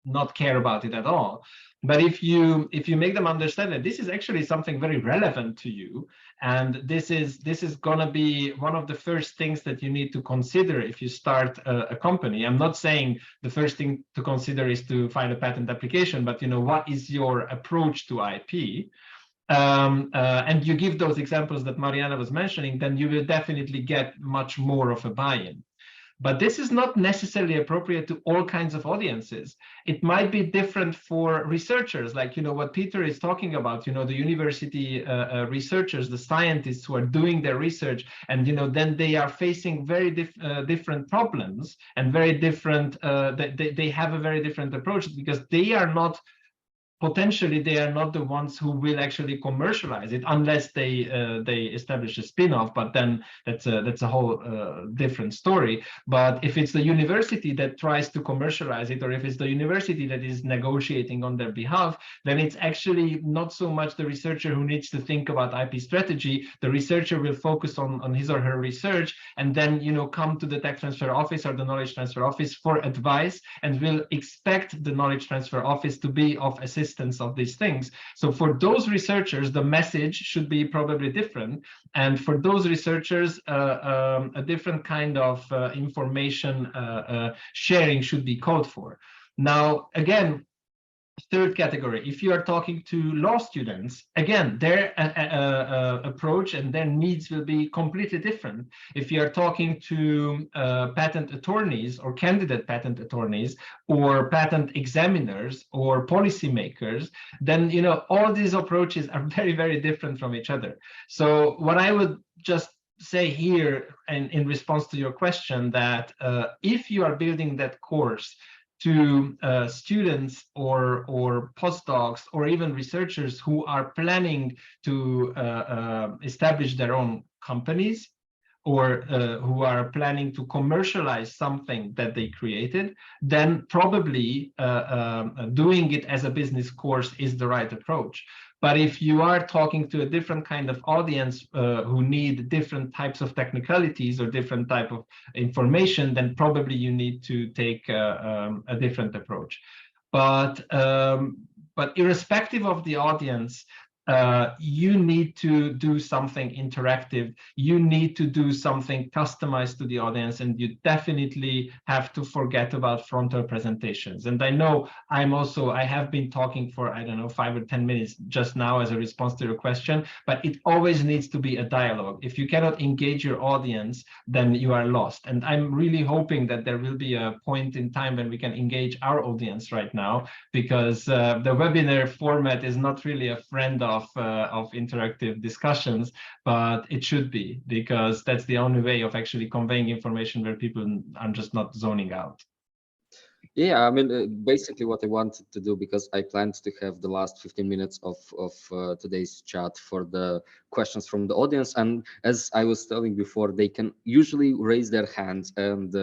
not care about it at all. But if you make them understand that this is actually something very relevant to you, and this is gonna be one of the first things that you need to consider if you start a company. I'm not saying the first thing to consider is to file a patent application, but what is your approach to IP? And you give those examples that Mariana was mentioning, then you will definitely get much more of a buy-in. But this is not necessarily appropriate to all kinds of audiences. It might be different for researchers, like what Peter is talking about, the university researchers, the scientists who are doing their research, and then they are facing very different problems, and very different, they have a very different approach, because potentially they are not the ones who will actually commercialize it, unless they establish a spin-off, but then that's a whole different story. But if it's the university that tries to commercialize it, or if it's the university that is negotiating on their behalf, then it's actually not so much the researcher who needs to think about IP strategy. The researcher will focus on his or her research, and then come to the tech transfer office or the knowledge transfer office for advice, and will expect the knowledge transfer office to be of assistance of these things. So for those researchers, the message should be probably different, and for those researchers, a different kind of information sharing should be called for. Now, again, third category, if you are talking to law students, again, their approach and their needs will be completely different. If you are talking to patent attorneys or candidate patent attorneys or patent examiners or policymakers, then all these approaches are very, very different from each other. So what I would just say here, and in response to your question, that if you are building that course to students or postdocs or even researchers who are planning to establish their own companies, or who are planning to commercialize something that they created, then probably doing it as a business course is the right approach. But if you are talking to a different kind of audience who need different types of technicalities or different type of information, then probably you need to take a different approach. But irrespective of the audience, you need to do something interactive. You need to do something customized to the audience, and you definitely have to forget about frontal presentations. And I know I have been talking for, I don't know, 5 or 10 minutes just now as a response to your question, but it always needs to be a dialogue. If you cannot engage your audience, then you are lost. And I'm really hoping that there will be a point in time when we can engage our audience right now, because the webinar format is not really a friend of interactive discussions, but it should be, because that's the only way of actually conveying information where people are just not zoning out. Yeah, I mean, basically what I wanted to do, because I planned to have the last 15 minutes of today's chat for the questions from the audience. And as I was telling before, they can usually raise their hands and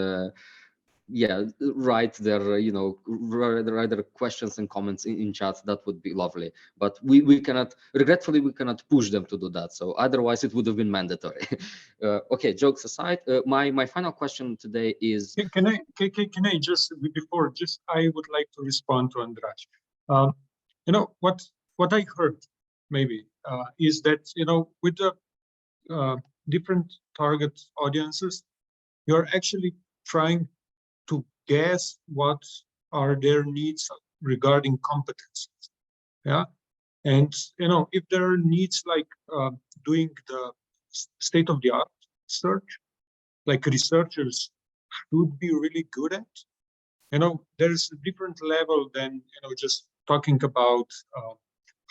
yeah, write their write their questions and comments in chat. That would be lovely, but we cannot, regretfully, we cannot push them to do that, so otherwise it would have been mandatory. Okay, jokes aside, my final question today is, can I just, before, just I would like to respond to Andras. You know what I heard maybe is that, you know, with the different target audiences, you're actually trying to guess what are their needs regarding competencies. Yeah, and you know, if there are needs like doing the state-of-the-art search, like researchers should be really good at, you know, there's a different level than, you know, just talking about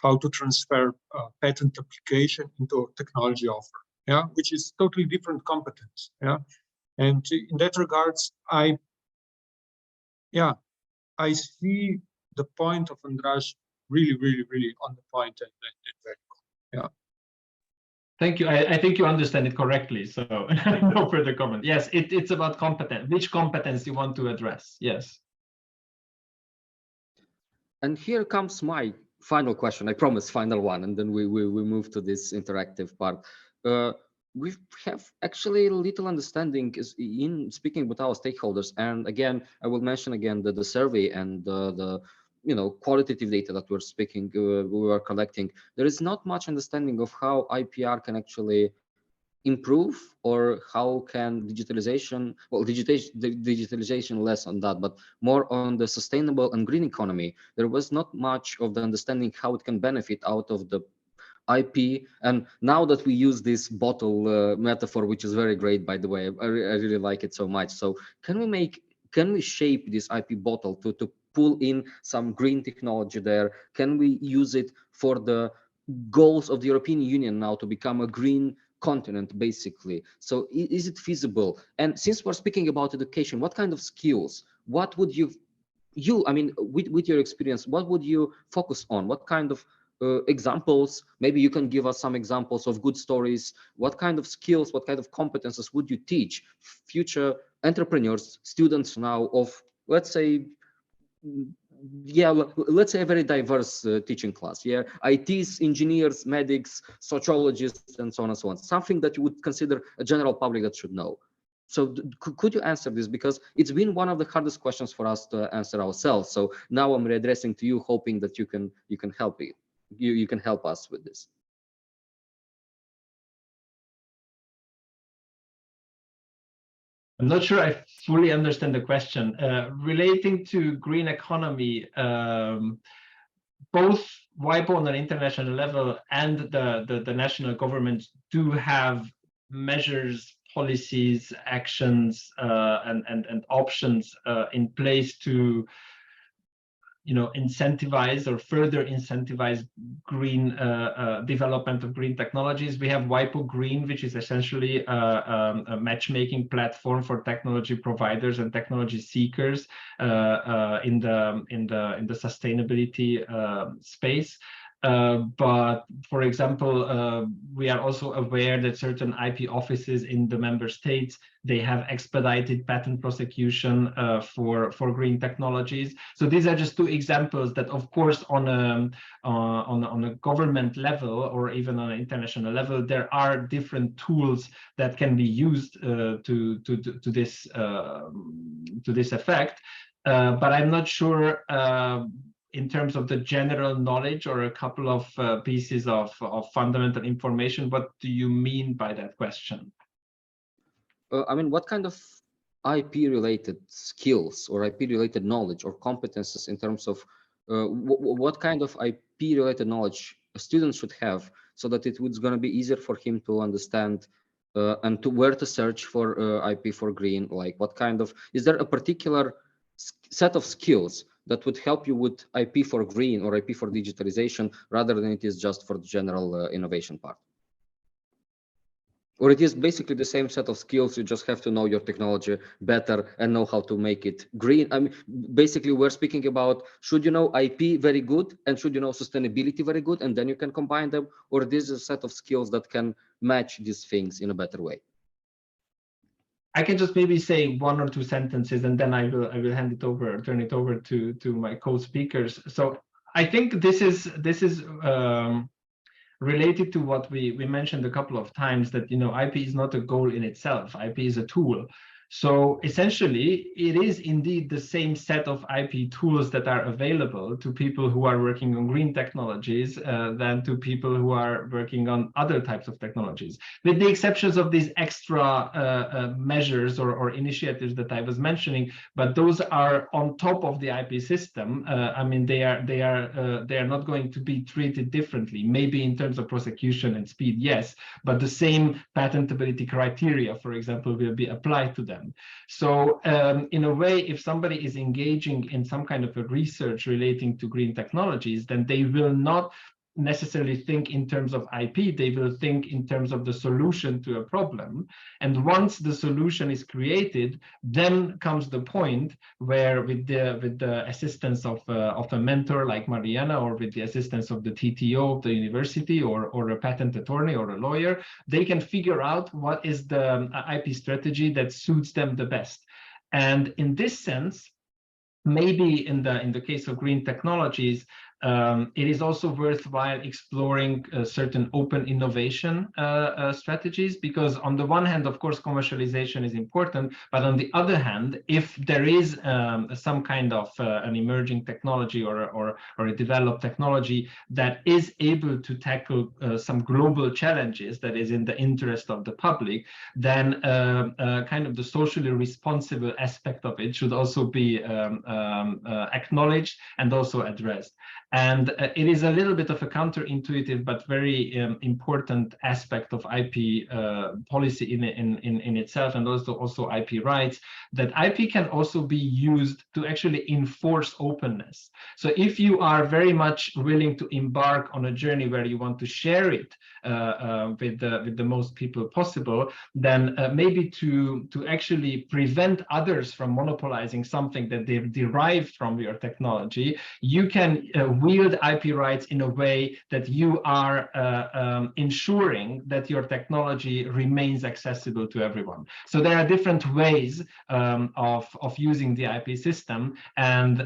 how to transfer patent application into a technology offer. Yeah, which is totally different competence. Yeah, and in that regards, I see the point of Andras really on the point and very cool. Yeah. Thank you. I think you understand it correctly, so no further comment. Yes, it's about competence, which competence you want to address. Yes. and here comes my final question. I promise, final one, and then we move to this interactive part. We have actually little understanding in speaking with our stakeholders, and again, I will mention again the survey and the qualitative data that we're speaking, we are collecting. There is not much understanding of how IPR can actually improve, or how can digitalization, well, digitalization less on that, but more on the sustainable and green economy. There was not much of the understanding how it can benefit out of the IP. And now that we use this bottle metaphor, which is very great, by the way, I really like it so much. So can we shape this IP bottle to pull in some green technology there? Can we use it for the goals of the European Union now to become a green continent, basically? So is it feasible? And since we're speaking about education, what kind of skills, what would you I mean, with your experience, what would you focus on? What kind of examples? Maybe you can give us some examples of good stories. What kind of skills, what kind of competences would you teach future entrepreneurs, students now of, let's say, let's say a very diverse teaching class. Yeah, ITs, engineers, medics, sociologists, and so on and so on. Something that you would consider a general public that should know. So could you answer this? Because it's been one of the hardest questions for us to answer ourselves. So now I'm readdressing to you, hoping that you can help me. You can help us with this. I'm not sure I fully understand the question. Relating to green economy, both WIPO on an international level and the national government do have measures, policies, actions, and options in place to incentivize or further incentivize green development of green technologies. We have WIPO Green, which is essentially a matchmaking platform for technology providers and technology seekers in the sustainability space. But for example, we are also aware that certain IP offices in the member states, they have expedited patent prosecution for green technologies. So these are just two examples that, of course, on a government level or even on an international level, there are different tools that can be used to this effect. But I'm not sure in terms of the general knowledge or a couple of pieces of fundamental information? What do you mean by that question? I mean, what kind of IP-related skills or IP-related knowledge or competences in terms of what kind of IP-related knowledge a student should have so that it was going to be easier for him to understand and to where to search for IP for green? Like, what kind of, is there a particular set of skills that would help you with IP for green or IP for digitalization rather than it is just for the general innovation part? Or it is basically the same set of skills, you just have to know your technology better and know how to make it green. I mean, basically we're speaking about, should you know IP very good and should you know sustainability very good, and then you can combine them, or this is a set of skills that can match these things in a better way? I can just maybe say one or two sentences and then I will hand it over, turn it over to my co-speakers. So I think this is related to what we mentioned a couple of times, that, you know, IP is not a goal in itself. IP is a tool. So essentially, it is indeed the same set of IP tools that are available to people who are working on green technologies than to people who are working on other types of technologies, with the exceptions of these extra measures or initiatives that I was mentioning. But those are on top of the IP system. I mean, they are not going to be treated differently. Maybe in terms of prosecution and speed, yes, but the same patentability criteria, for example, will be applied to them. So in a way, if somebody is engaging in some kind of a research relating to green technologies, then they will not necessarily think in terms of IP, they will think in terms of the solution to a problem. And once the solution is created, then comes the point where with the assistance of a mentor like Mariana, or with the assistance of the TTO of the university, or a patent attorney or a lawyer, they can figure out what is the IP strategy that suits them the best. And in this sense, maybe in the case of green technologies, it is also worthwhile exploring certain open innovation strategies, because on the one hand, of course, commercialization is important, but on the other hand, if there is some kind of an emerging technology or a developed technology that is able to tackle some global challenges that is in the interest of the public, then kind of the socially responsible aspect of it should also be acknowledged and also addressed. And it is a little bit of a counterintuitive but very important aspect of IP policy in itself, and also IP rights, that IP can also be used to actually enforce openness. So if you are very much willing to embark on a journey where you want to share it with the most people possible, then maybe to actually prevent others from monopolizing something that they've derived from your technology, you can wield IP rights in a way that you are ensuring that your technology remains accessible to everyone. So there are different ways of using the IP system, and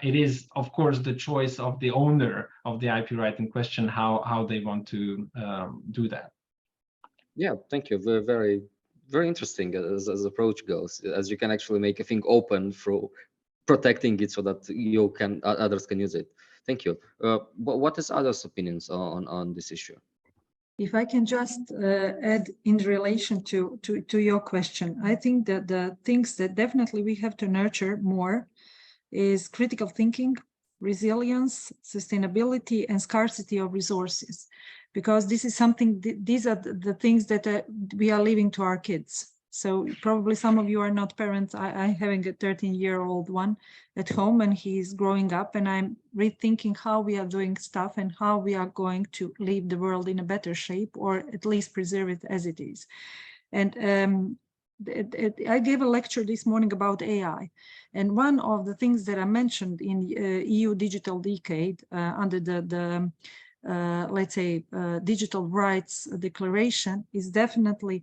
it is, of course, the choice of the owner of the IP right in question how they want to do that. Yeah, thank you. Very, very interesting as approach goes, as you can actually make a thing open through protecting it so that you can others can use it. Thank you. What is others' opinions on this issue? If I can just add in relation to your question, I think that the things that definitely we have to nurture more is critical thinking, resilience, sustainability, and scarcity of resources, because this is something, these are the things that we are leaving to our kids. So probably some of you are not parents. I'm having a 13-year-old one at home, and he's growing up, and I'm rethinking how we are doing stuff and how we are going to leave the world in a better shape, or at least preserve it as it is. And I gave a lecture this morning about AI, and one of the things that I mentioned in EU Digital Decade under the let's say Digital Rights Declaration is definitely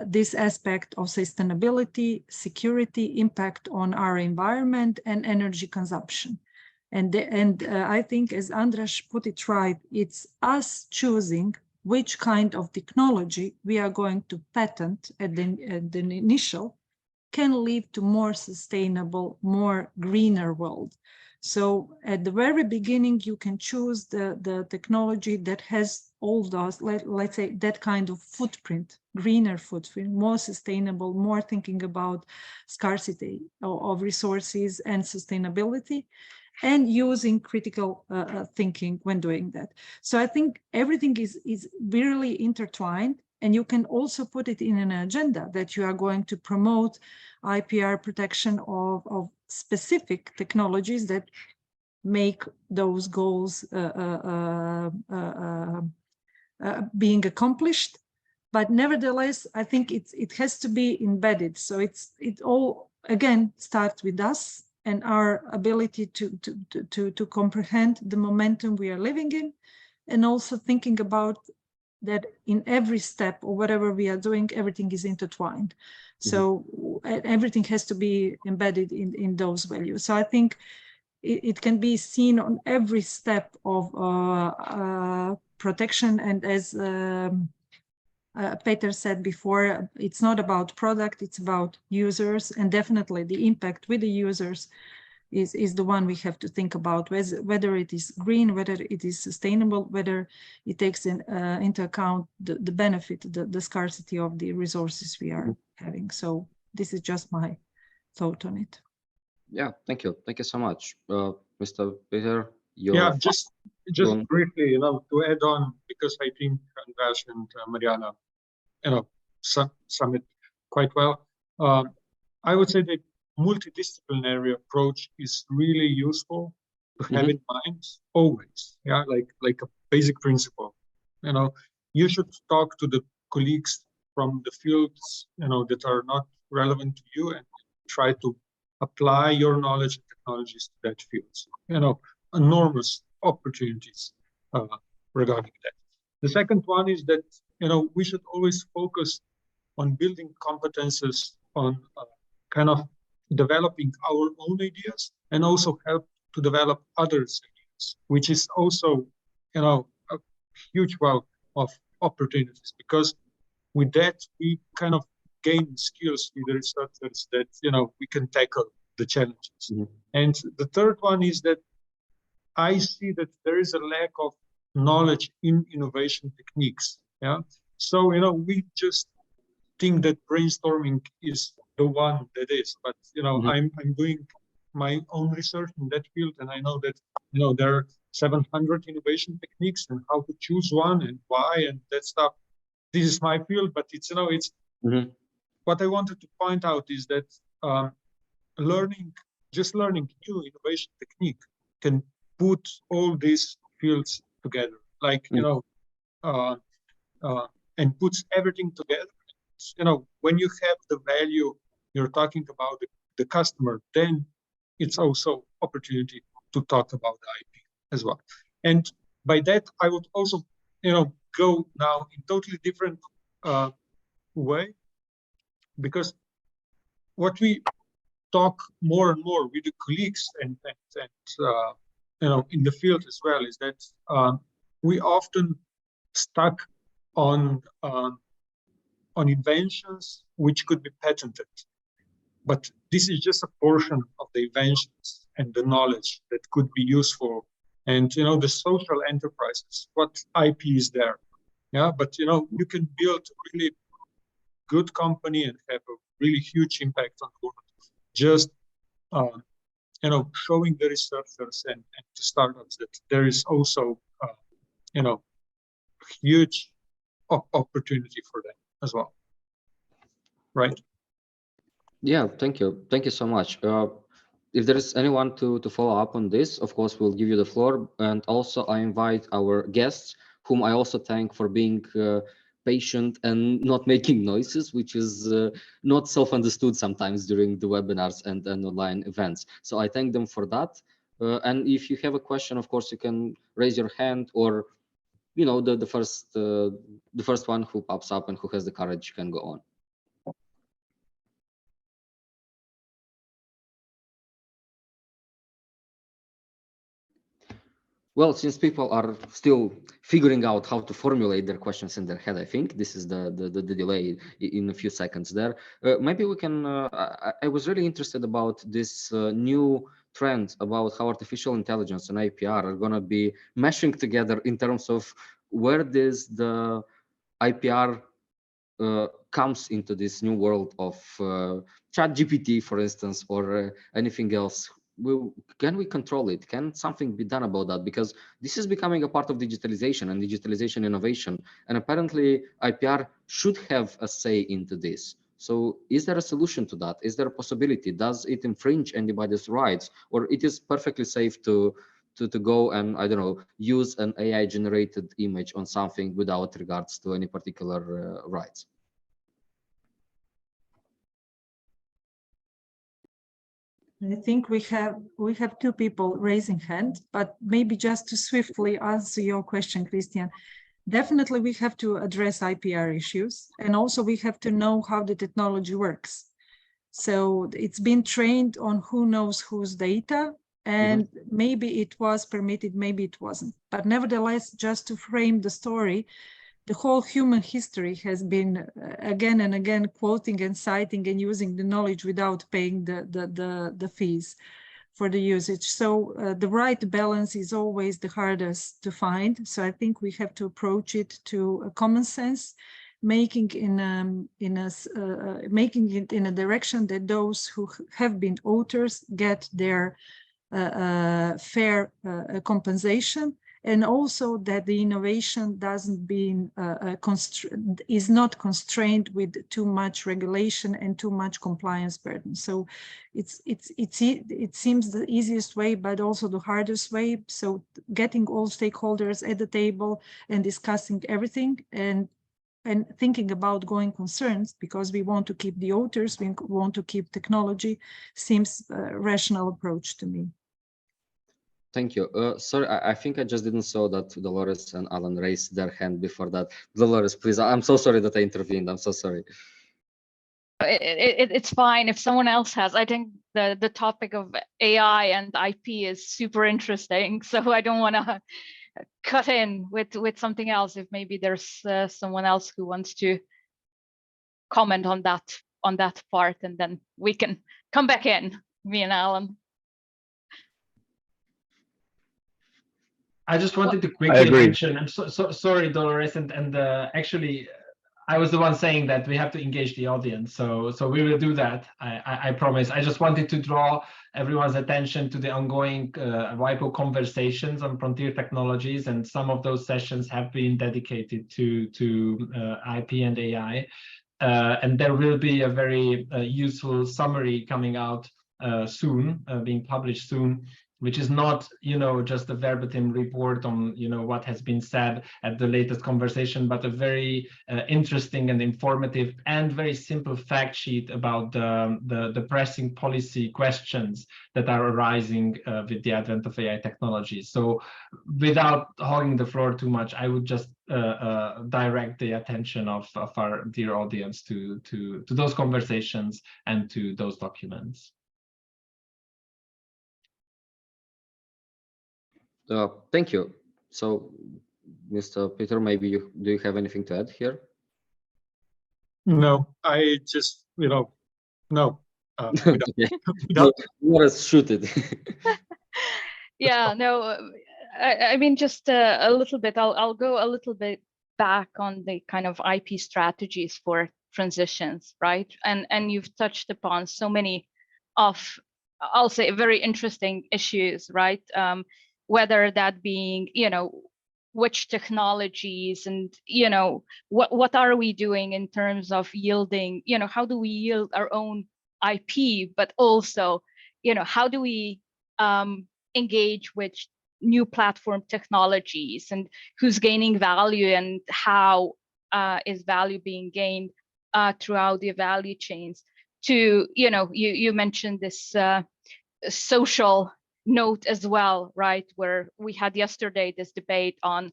this aspect of sustainability, security, impact on our environment, and energy consumption. And I think, as Andras put it right, it's us choosing which kind of technology we are going to patent at the initial can lead to more sustainable, more greener world. So at the very beginning, you can choose the technology that has all those, let's say, that kind of footprint, greener footprint, more sustainable, more thinking about scarcity of resources and sustainability, and using critical thinking when doing that. So I think everything is really intertwined, and you can also put it in an agenda that you are going to promote IPR protection of specific technologies that make those goals being accomplished. But nevertheless, I think it has to be embedded. So it all again starts with us and our ability to comprehend the momentum we are living in, and also thinking about that in every step or whatever we are doing, everything is intertwined. So everything has to be embedded in those values. So I think it can be seen on every step of protection. And as Peter said before, it's not about product, it's about users, and definitely the impact with the users is the one we have to think about, whether it is green, whether it is sustainable, whether it takes into account the benefit, the scarcity of the resources we are having. So this is just my thought on it. Yeah, thank you so much, Mr. Peter. Yeah, just briefly, to add on, because I think Andras and Mariana, sum it quite well. I would say that multidisciplinary approach is really useful to have in mind always. Yeah, like a basic principle. You should talk to the colleagues from the fields that are not relevant to you, and try to apply your knowledge and technologies to that field. Enormous opportunities regarding that. The second one is that we should always focus on building competences, on kind of developing our own ideas, and also help to develop others' ideas, which is also a huge wealth of opportunities, because with that we kind of gain skills with the researchers that we can tackle the challenges. And the third one is that I see that there is a lack of knowledge in innovation techniques. Yeah, so we just think that brainstorming is the one that is, but I'm doing my own research in that field, and I know that there are 700 innovation techniques, and how to choose one and why and that stuff. This is my field, but it's what I wanted to point out is that learning new innovation technique can put all these fields together, like and puts everything together. When you have the value you're talking about the customer, then it's also opportunity to talk about the IP as well. And by that, I would also go now in totally different way, because what we talk more and more with the colleagues and in the field as well is that we often stuck on inventions which could be patented, but this is just a portion of the inventions and the knowledge that could be useful. And the social enterprises, what IP is there? Yeah, but you can build a really good company and have a really huge impact on the world, just showing the researchers and the startups that there is also huge opportunity for them as well, right? Yeah, thank you so much. If there is anyone to follow up on this, of course we'll give you the floor. And also I invite our guests, whom I also thank for being patient and not making noises, which is not self-understood sometimes during the webinars and online events. So I thank them for that. And if you have a question, of course you can raise your hand, or the first one who pops up and who has the courage can go on. Well, since people are still figuring out how to formulate their questions in their head, I think this is the delay in a few seconds there. Maybe we can. I was really interested about this new trend about how artificial intelligence and IPR are going to be meshing together in terms of where does the IPR comes into this new world of ChatGPT, for instance, or anything else. Can we control it? Can something be done about that? Because this is becoming a part of digitalization and digitalization innovation. And apparently IPR should have a say into this. So is there a solution to that? Is there a possibility? Does it infringe anybody's rights? Or it is perfectly safe to go and, I don't know, use an AI generated image on something without regards to any particular rights? I think we have two people raising hand, but maybe just to swiftly answer your question, Christian. Definitely we have to address IPR issues, and also we have to know how the technology works. So it's been trained on who knows whose data, and maybe it was permitted, maybe it wasn't. But nevertheless, just to frame the story, the whole human history has been again and again quoting and citing and using the knowledge without paying the fees for the usage. So the right balance is always the hardest to find. So I think we have to approach it to a common sense, making it in a direction that those who have been authors get their fair compensation, and also that the innovation doesn't be is not constrained with too much regulation and too much compliance burden. So it seems the easiest way, but also the hardest way. So getting all stakeholders at the table and discussing everything, and thinking about going concerns, because we want to keep the authors, we want to keep technology, seems a rational approach to me. Thank you. Sorry, I think I just didn't saw that Dolores and Alan raised their hand before that. Dolores, please. I'm so sorry that I intervened. I'm so sorry. It's fine if someone else has. I think the topic of AI and IP is super interesting, so I don't want to cut in with something else. If maybe there's someone else who wants to comment on that part, and then we can come back in, me and Alan. I just wanted to quickly mention, I'm so sorry, Dolores, and actually, I was the one saying that we have to engage the audience, so we will do that. I promise. I just wanted to draw everyone's attention to the ongoing WIPO conversations on frontier technologies, and some of those sessions have been dedicated to IP and AI, and there will be a very useful summary coming out soon, being published soon, which is not, just a verbatim report on, what has been said at the latest conversation, but a very interesting and informative and very simple fact sheet about the pressing policy questions that are arising with the advent of AI technology. So without hogging the floor too much, I would just direct the attention of our dear audience to those conversations and to those documents. Thank you. So, Mr. Peter, maybe do you have anything to add here? No, I just, no. Let us shoot it. Yeah, no, I mean, just a little bit, I'll go a little bit back on the kind of IP strategies for transitions, right? And you've touched upon so many of, I'll say, very interesting issues, right? Whether that being, which technologies and, what are we doing in terms of yielding, how do we yield our own IP, but also, how do we engage with new platform technologies, and who's gaining value, and how is value being gained throughout the value chains. To, you mentioned this social note as well, right? Where we had yesterday this debate on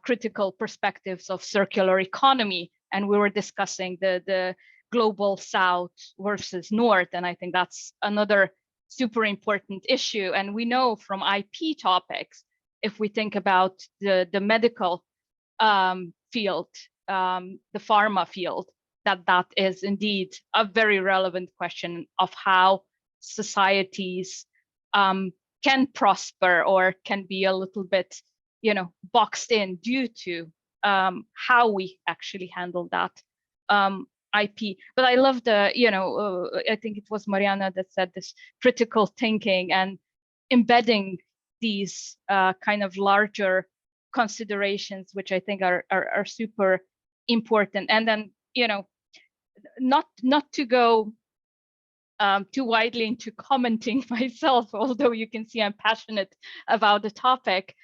critical perspectives of circular economy, and we were discussing the global South versus North, and I think that's another super important issue. And we know from IP topics, if we think about the medical field, the pharma field, that is indeed a very relevant question of how societies can prosper or can be a little bit, boxed in due to how we actually handle that IP. But I love the, I think it was Mariana that said this critical thinking and embedding these kind of larger considerations, which I think are super important. And then, not to go too widely into commenting myself, although you can see I'm passionate about the topic.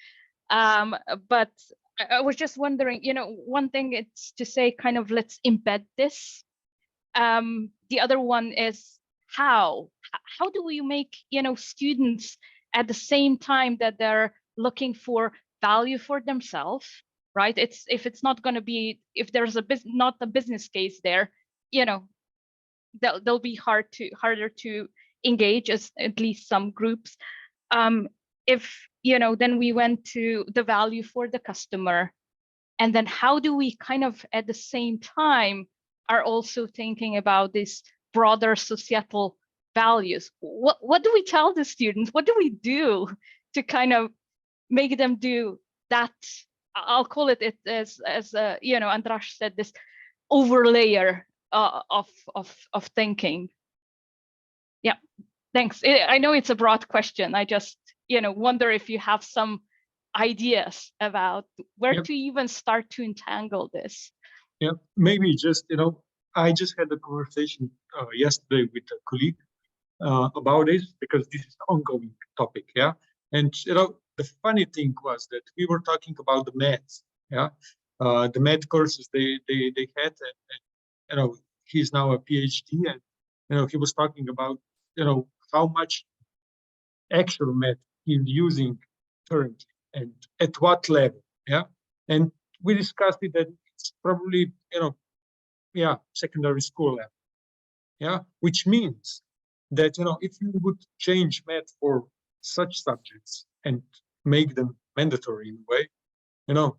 But I was just wondering, one thing it's to say kind of let's embed this. The other one is how do we make, students at the same time that they're looking for value for themselves, right? If it's not going to be, if there's not a business case there, they'll be harder to engage as at least some groups. If then we went to the value for the customer, and then how do we kind of at the same time are also thinking about these broader societal values? What do we tell the students? What do we do to kind of make them do that? I'll call it as Andras said, this overlayer of thinking. Yeah, thanks. I know it's a broad question. I just wonder if you have some ideas about where to even start to entangle this. Yeah, maybe just I just had a conversation yesterday with a colleague about this, because this is an ongoing topic. Yeah, and the funny thing was that we were talking about the maths. Yeah, the math courses they had, and he's now a PhD, and he was talking about how much actual math he's using currently and at what level. Yeah, and we discussed it that it's probably secondary school level. Yeah, which means that if you would change math for such subjects and make them mandatory in a way,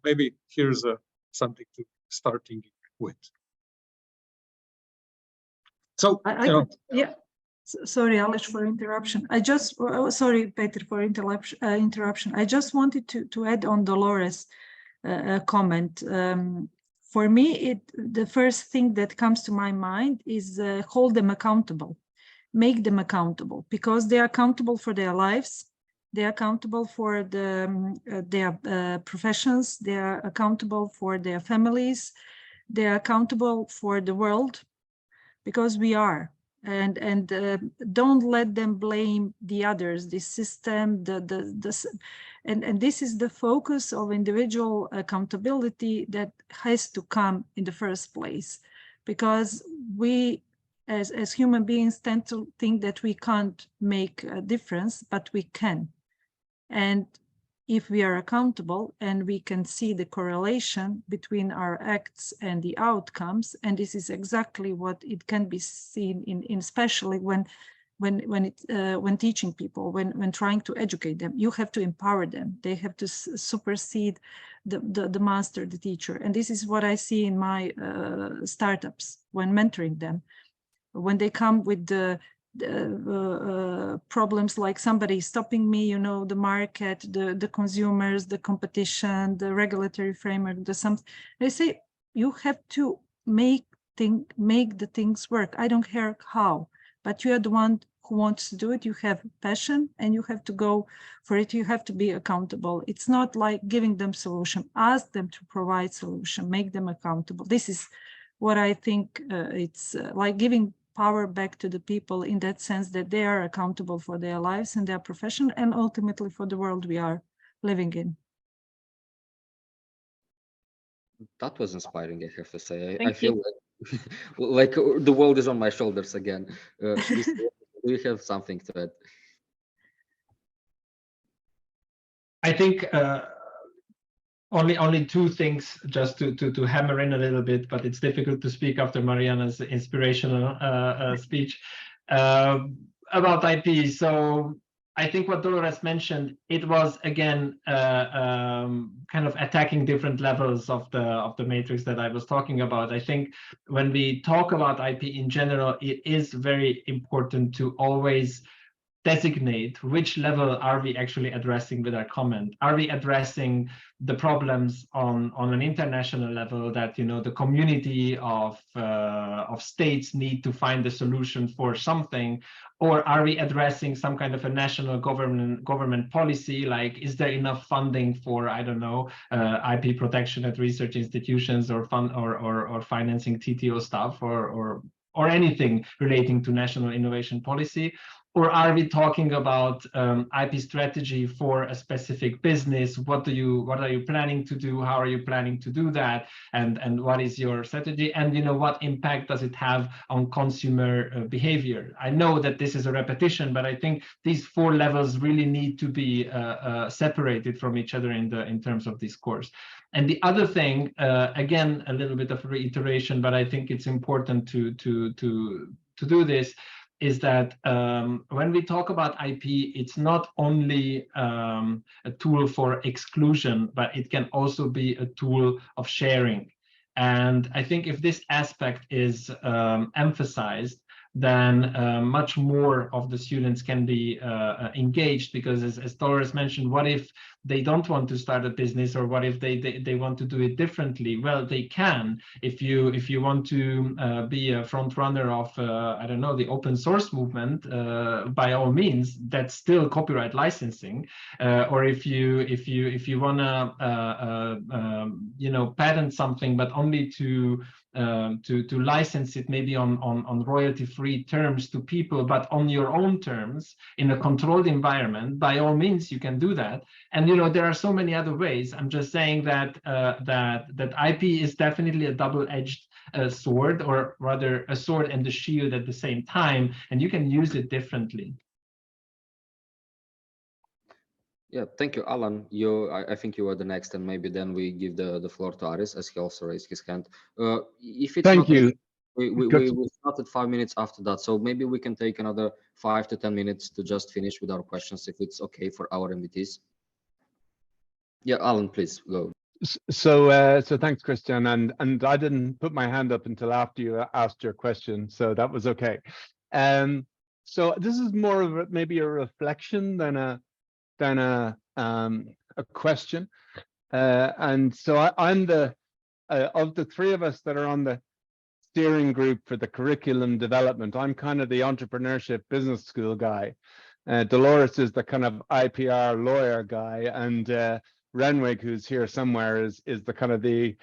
maybe here's something to start thinking with. So sorry, Alex, for interruption. I just sorry, Peter, for interruption. I just wanted to add on Dolores' comment. For me, the first thing that comes to my mind is hold them accountable, make them accountable, because they are accountable for their lives, they are accountable for their professions, they are accountable for their families, they are accountable for the world, because we are. And don't let them blame the others, the system, and this is the focus of individual accountability that has to come in the first place, because we as human beings tend to think that we can't make a difference, but we can. And if we are accountable and we can see the correlation between our acts and the outcomes, and this is exactly what it can be seen in especially when teaching people, when trying to educate them, you have to empower them. They have to supersede the master, the teacher. And this is what I see in my startups when mentoring them. When they come with the problems like somebody stopping me, the market, the consumers, the competition, the regulatory framework, they say you have to make the things work. I don't care how, but you are the one who wants to do it. You have passion and you have to go for it. You have to be accountable. It's not like giving them solution. Ask them to provide solution, make them accountable. This is what I think it's like giving power back to the people, in that sense that they are accountable for their lives and their profession, and ultimately for the world we are living in. That was inspiring, I have to say. Thank I feel like the world is on my shoulders again. Do you have something to add? I think only two things just to hammer in a little bit, but it's difficult to speak after Mariana's inspirational speech about IP. So I think what Dolores mentioned, it was again kind of attacking different levels of the matrix that I was talking about. I think when we talk about IP in general, it is very important to always designate which level are we actually addressing with our comment. Are we addressing the problems on an international level that, you know, the community of states need to find a solution for something, or are we addressing some kind of a national government policy, like is there enough funding for, I don't know, IP protection at research institutions, or financing TTO stuff, or anything relating to national innovation policy? Or are we talking about IP strategy for a specific business? What are you planning to do? How are you planning to do that? And what is your strategy? And, you know, what impact does it have on consumer behavior? I know that this is a repetition, but I think these 4 levels really need to be separated from each other in terms of this course. And the other thing, again, a little bit of reiteration, but I think it's important to do this, is that when we talk about IP, it's not only a tool for exclusion, but it can also be a tool of sharing. And I think if this aspect is emphasized, then much more of the students can be engaged, because as Dolores mentioned, what if they don't want to start a business, or what if they want to do it differently? Well, they can. If you want to be a front runner of I don't know, the open source movement, by all means, that's still copyright licensing. Or if you want to you know, patent something, but only to license it maybe on royalty-free terms to people, but on your own terms in a controlled environment, by all means you can do that. And you know, there are so many other ways. I'm just saying that that IP is definitely a double-edged sword, or rather a sword and a shield at the same time, and you can use it differently. Yeah, thank you, Alan. I think you are the next, and maybe then we give the floor to Aris, as he also raised his hand. If it's Thank you. We started 5 minutes after that, so maybe we can take another 5 to 10 minutes to just finish with our questions, if it's okay for our invitees. Yeah, Alan, please go. So thanks, Christian, and I didn't put my hand up until after you asked your question, so that was okay. So this is more of maybe a reflection than a question, and so I'm the of the 3 of us that are on the steering group for the curriculum development. I'm kind of the entrepreneurship business school guy. Dolores is the kind of IPR lawyer guy, and Renwig, who's here somewhere, is the kind of the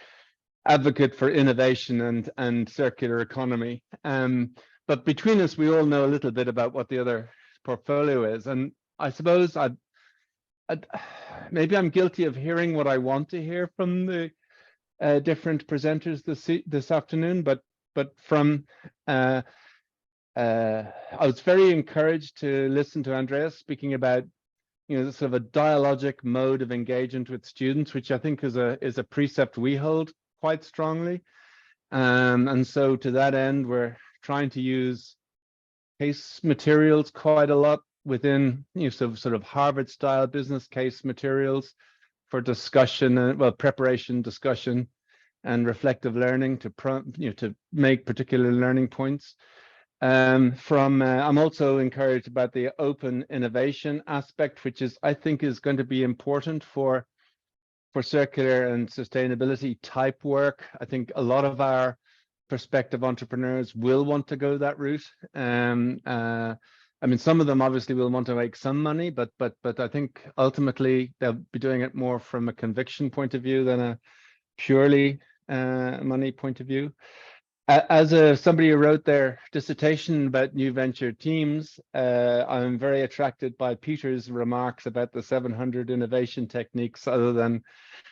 advocate for innovation and circular economy. But between us, we all know a little bit about what the other portfolio is, and I suppose maybe I'm guilty of hearing what I want to hear from the different presenters this afternoon, but from I was very encouraged to listen to Andreas speaking about, you know, sort of a dialogic mode of engagement with students, which I think is a precept we hold quite strongly. And so to that end, we're trying to use case materials quite a lot within, you know, sort of Harvard style business case materials for discussion and, well, preparation, discussion, and reflective learning to make particular learning points. I'm also encouraged about the open innovation aspect, which I think is going to be important for circular and sustainability type work. I think a lot of our prospective entrepreneurs will want to go that route. I mean, some of them obviously will want to make some money, but I think ultimately they'll be doing it more from a conviction point of view than a purely money point of view. As somebody who wrote their dissertation about new venture teams, I'm very attracted by Peter's remarks about the 700 innovation techniques other than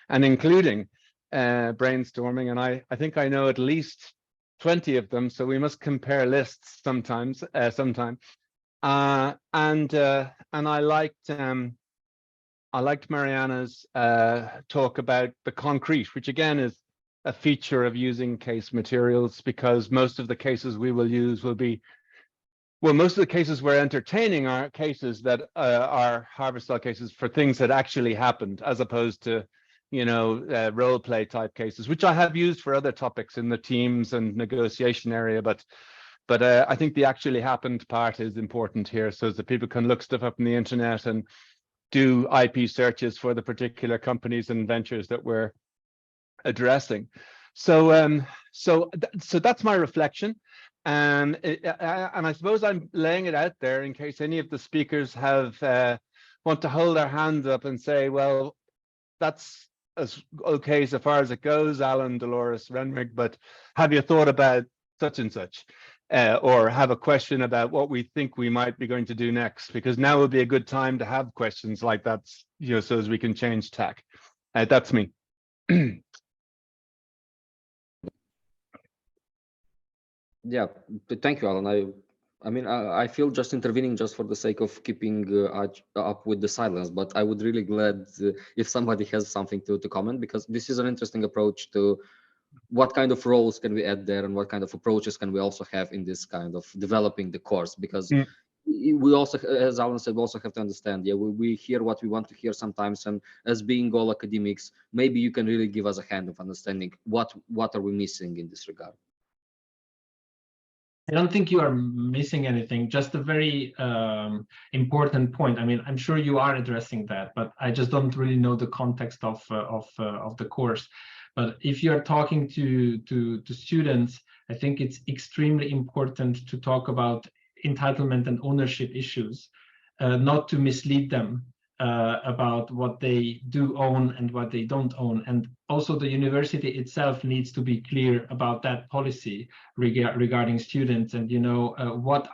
and including brainstorming. And I think I know at least 20 of them, so we must compare lists sometime. And I liked Mariana's talk about the concrete, which again is a feature of using case materials, because most of the cases we will use will be well, most of the cases we're entertaining are cases that are harvest-style cases for things that actually happened, as opposed to, you know, role play type cases, which I have used for other topics in the teams and negotiation area. But I think the actually happened part is important here, so that people can look stuff up on the internet and do IP searches for the particular companies and ventures that we're addressing. So so that's my reflection. And I suppose I'm laying it out there in case any of the speakers have want to hold their hands up and say, well, that's as okay so far as it goes, Alan, Dolores, Renrig, but have you thought about such and such? Or have a question about what we think we might be going to do next, because now would be a good time to have questions like that, you know, so as we can change tack. That's me. Yeah, thank you, Alan. I mean, I feel just intervening just for the sake of keeping up with the silence, but I would really glad if somebody has something to comment, because this is an interesting approach to what kind of roles can we add there and what kind of approaches can we also have in this kind of developing the course, because we also, as Alan said, we also have to understand, yeah, we hear what we want to hear sometimes, and as being all academics, maybe you can really give us a hand of understanding what are we missing in this regard. I don't think you are missing anything, just a very important point. I mean, I'm sure you are addressing that, but I just don't really know the context of the course. But if you're talking to students, I think it's extremely important to talk about entitlement and ownership issues, not to mislead them about what they do own and what they don't own. And also the university itself needs to be clear about that policy regarding students, and, you know, what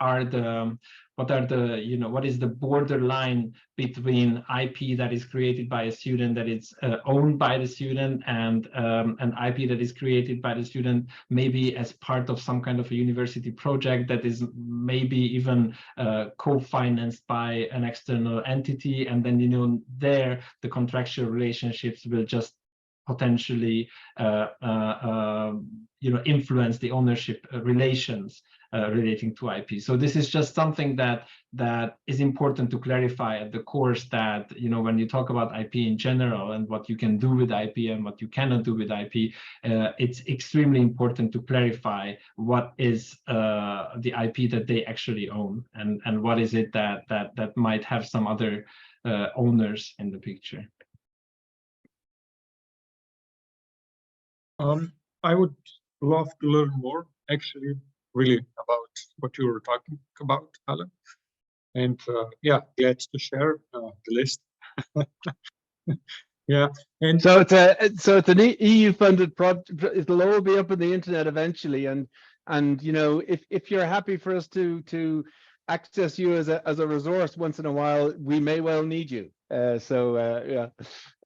is the borderline between IP that is created by a student that is owned by the student, and an IP that is created by the student maybe as part of some kind of a university project that is maybe even co-financed by an external entity. And then, you know, there the contractual relationships will just potentially you know, influence the ownership relations relating to IP. So this is just something that is important to clarify at the course, that, you know, when you talk about IP in general and what you can do with IP and what you cannot do with IP, it's extremely important to clarify what is the IP that they actually own, and what is it that might have some other owners in the picture. I would love to learn more, actually, really, about what you were talking about, Alan. And yeah, glad to share the list. Yeah, and so it's an EU-funded project. It'll all be up on the internet eventually, and you know, if you're happy for us to access you as a resource once in a while, we may well need you. Yeah,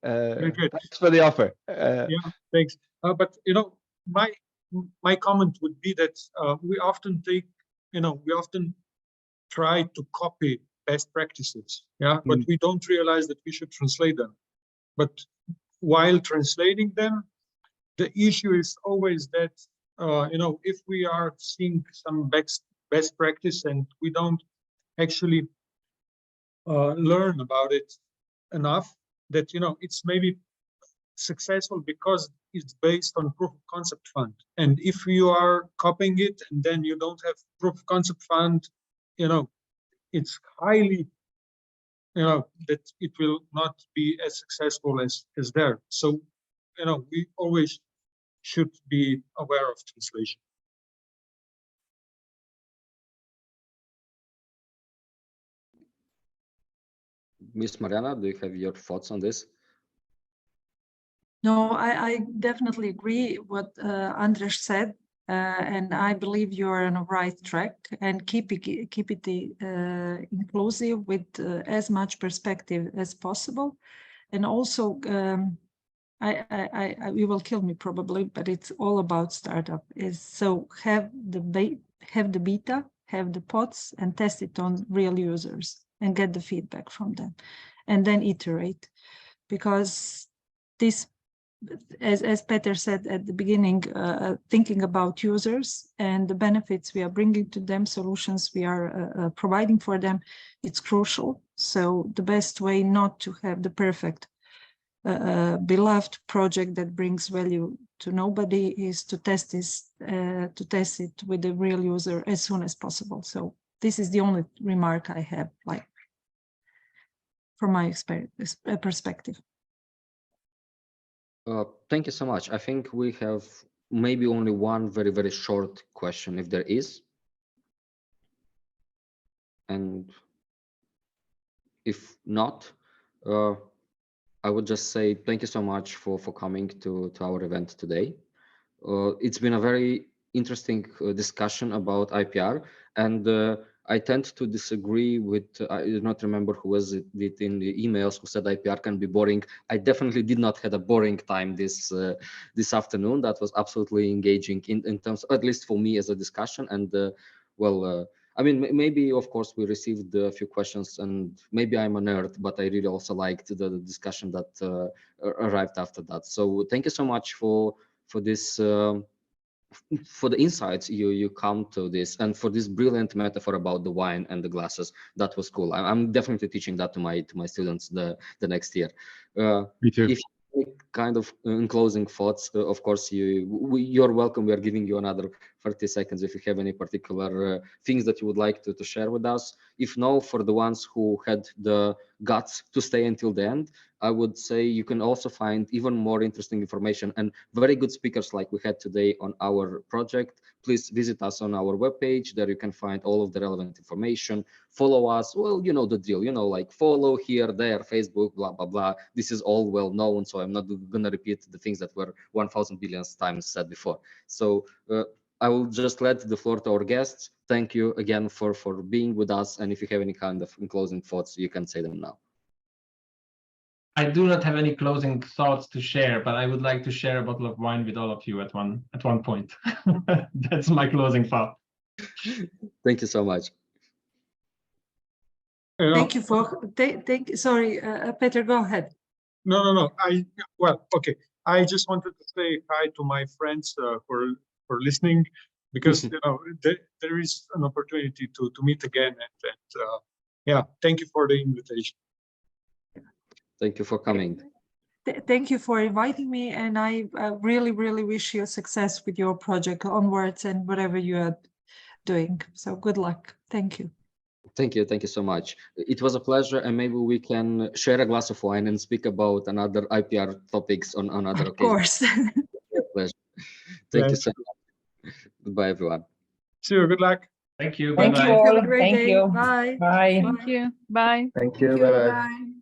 thanks for the offer. Yeah, thanks. But you know, my comment would be that we often take, you know, we often try to copy best practices, yeah, but we don't realize that we should translate them. But while translating them, the issue is always that you know, if we are seeing some best practice and we don't actually learn about it enough, that, you know, it's maybe successful because it's based on proof of concept fund. And if you are copying it and then you don't have proof of concept fund, you know, it's highly, you know, that it will not be as successful as there. So, you know, we always should be aware of translation. Miss Mariana, do you have your thoughts on this? No, I definitely agree what Andres said, and I believe you are on the right track, and keep it inclusive with as much perspective as possible. And also, you will kill me probably, but it's all about startup. Is so have the beta, have the pods, and test it on real users and get the feedback from them, and then iterate, because this as Peter said at the beginning, thinking about users and the benefits we are bringing to them, solutions we are providing for them, it's crucial. So the best way not to have the perfect beloved project that brings value to nobody is to test this, to test it with the real user as soon as possible. So this is the only remark I have, like, from my perspective. Thank you so much. I think we have maybe only one very, very short question, if there is. And if not, I would just say thank you so much for coming to our event today. It's been a very interesting discussion about IPR, and I tend to disagree with, I do not remember who was it in the emails who said IPR can be boring. I definitely did not have a boring time this afternoon. That was absolutely engaging in terms, at least for me, as a discussion. And well, I mean, maybe, of course, we received a few questions, and maybe I'm a nerd, but I really also liked the discussion that arrived after that. So thank you so much for this, for the insights you come to this, and for this brilliant metaphor about the wine and the glasses. That was cool. I'm definitely teaching that to my students the next year. Me too. If kind of in closing thoughts, of course you're welcome. We are giving you another 30 seconds if you have any particular things that you would like to share with us. If no, for the ones who had the guts to stay until the end, I would say you can also find even more interesting information and very good speakers like we had today on our project. Please visit us on our webpage. There you can find all of the relevant information. Follow us. Well, you know the drill, you know, like follow here, there, Facebook, blah, blah, blah. This is all well known, so I'm not going to repeat the things that were 1,000 billion times said before. So I will just let the floor to our guests. Thank you again for being with us. And if you have any kind of closing thoughts, you can say them now. I do not have any closing thoughts to share, but I would like to share a bottle of wine with all of you at one point. That's my closing thought. Thank you so much. Thank you for, sorry, Peter, go ahead. No. Well, okay. I just wanted to say hi to my friends for listening, because you know there is an opportunity to meet again, and yeah, thank you for the invitation. Thank you for coming. Thank you for inviting me, and I really, really wish you success with your project onwards and whatever you are doing. So good luck. Thank you. Thank you so much. It was a pleasure, and maybe we can share a glass of wine and speak about another IPR topics on another occasion. Of course. Pleasure. Thank you so much. Goodbye, everyone. See you. Good luck. Thank you. Thank Bye-bye. you all. Have a great Thank day. you. Bye. Bye. Thank you. Bye. Thank you. Thank you. Bye-bye. Bye.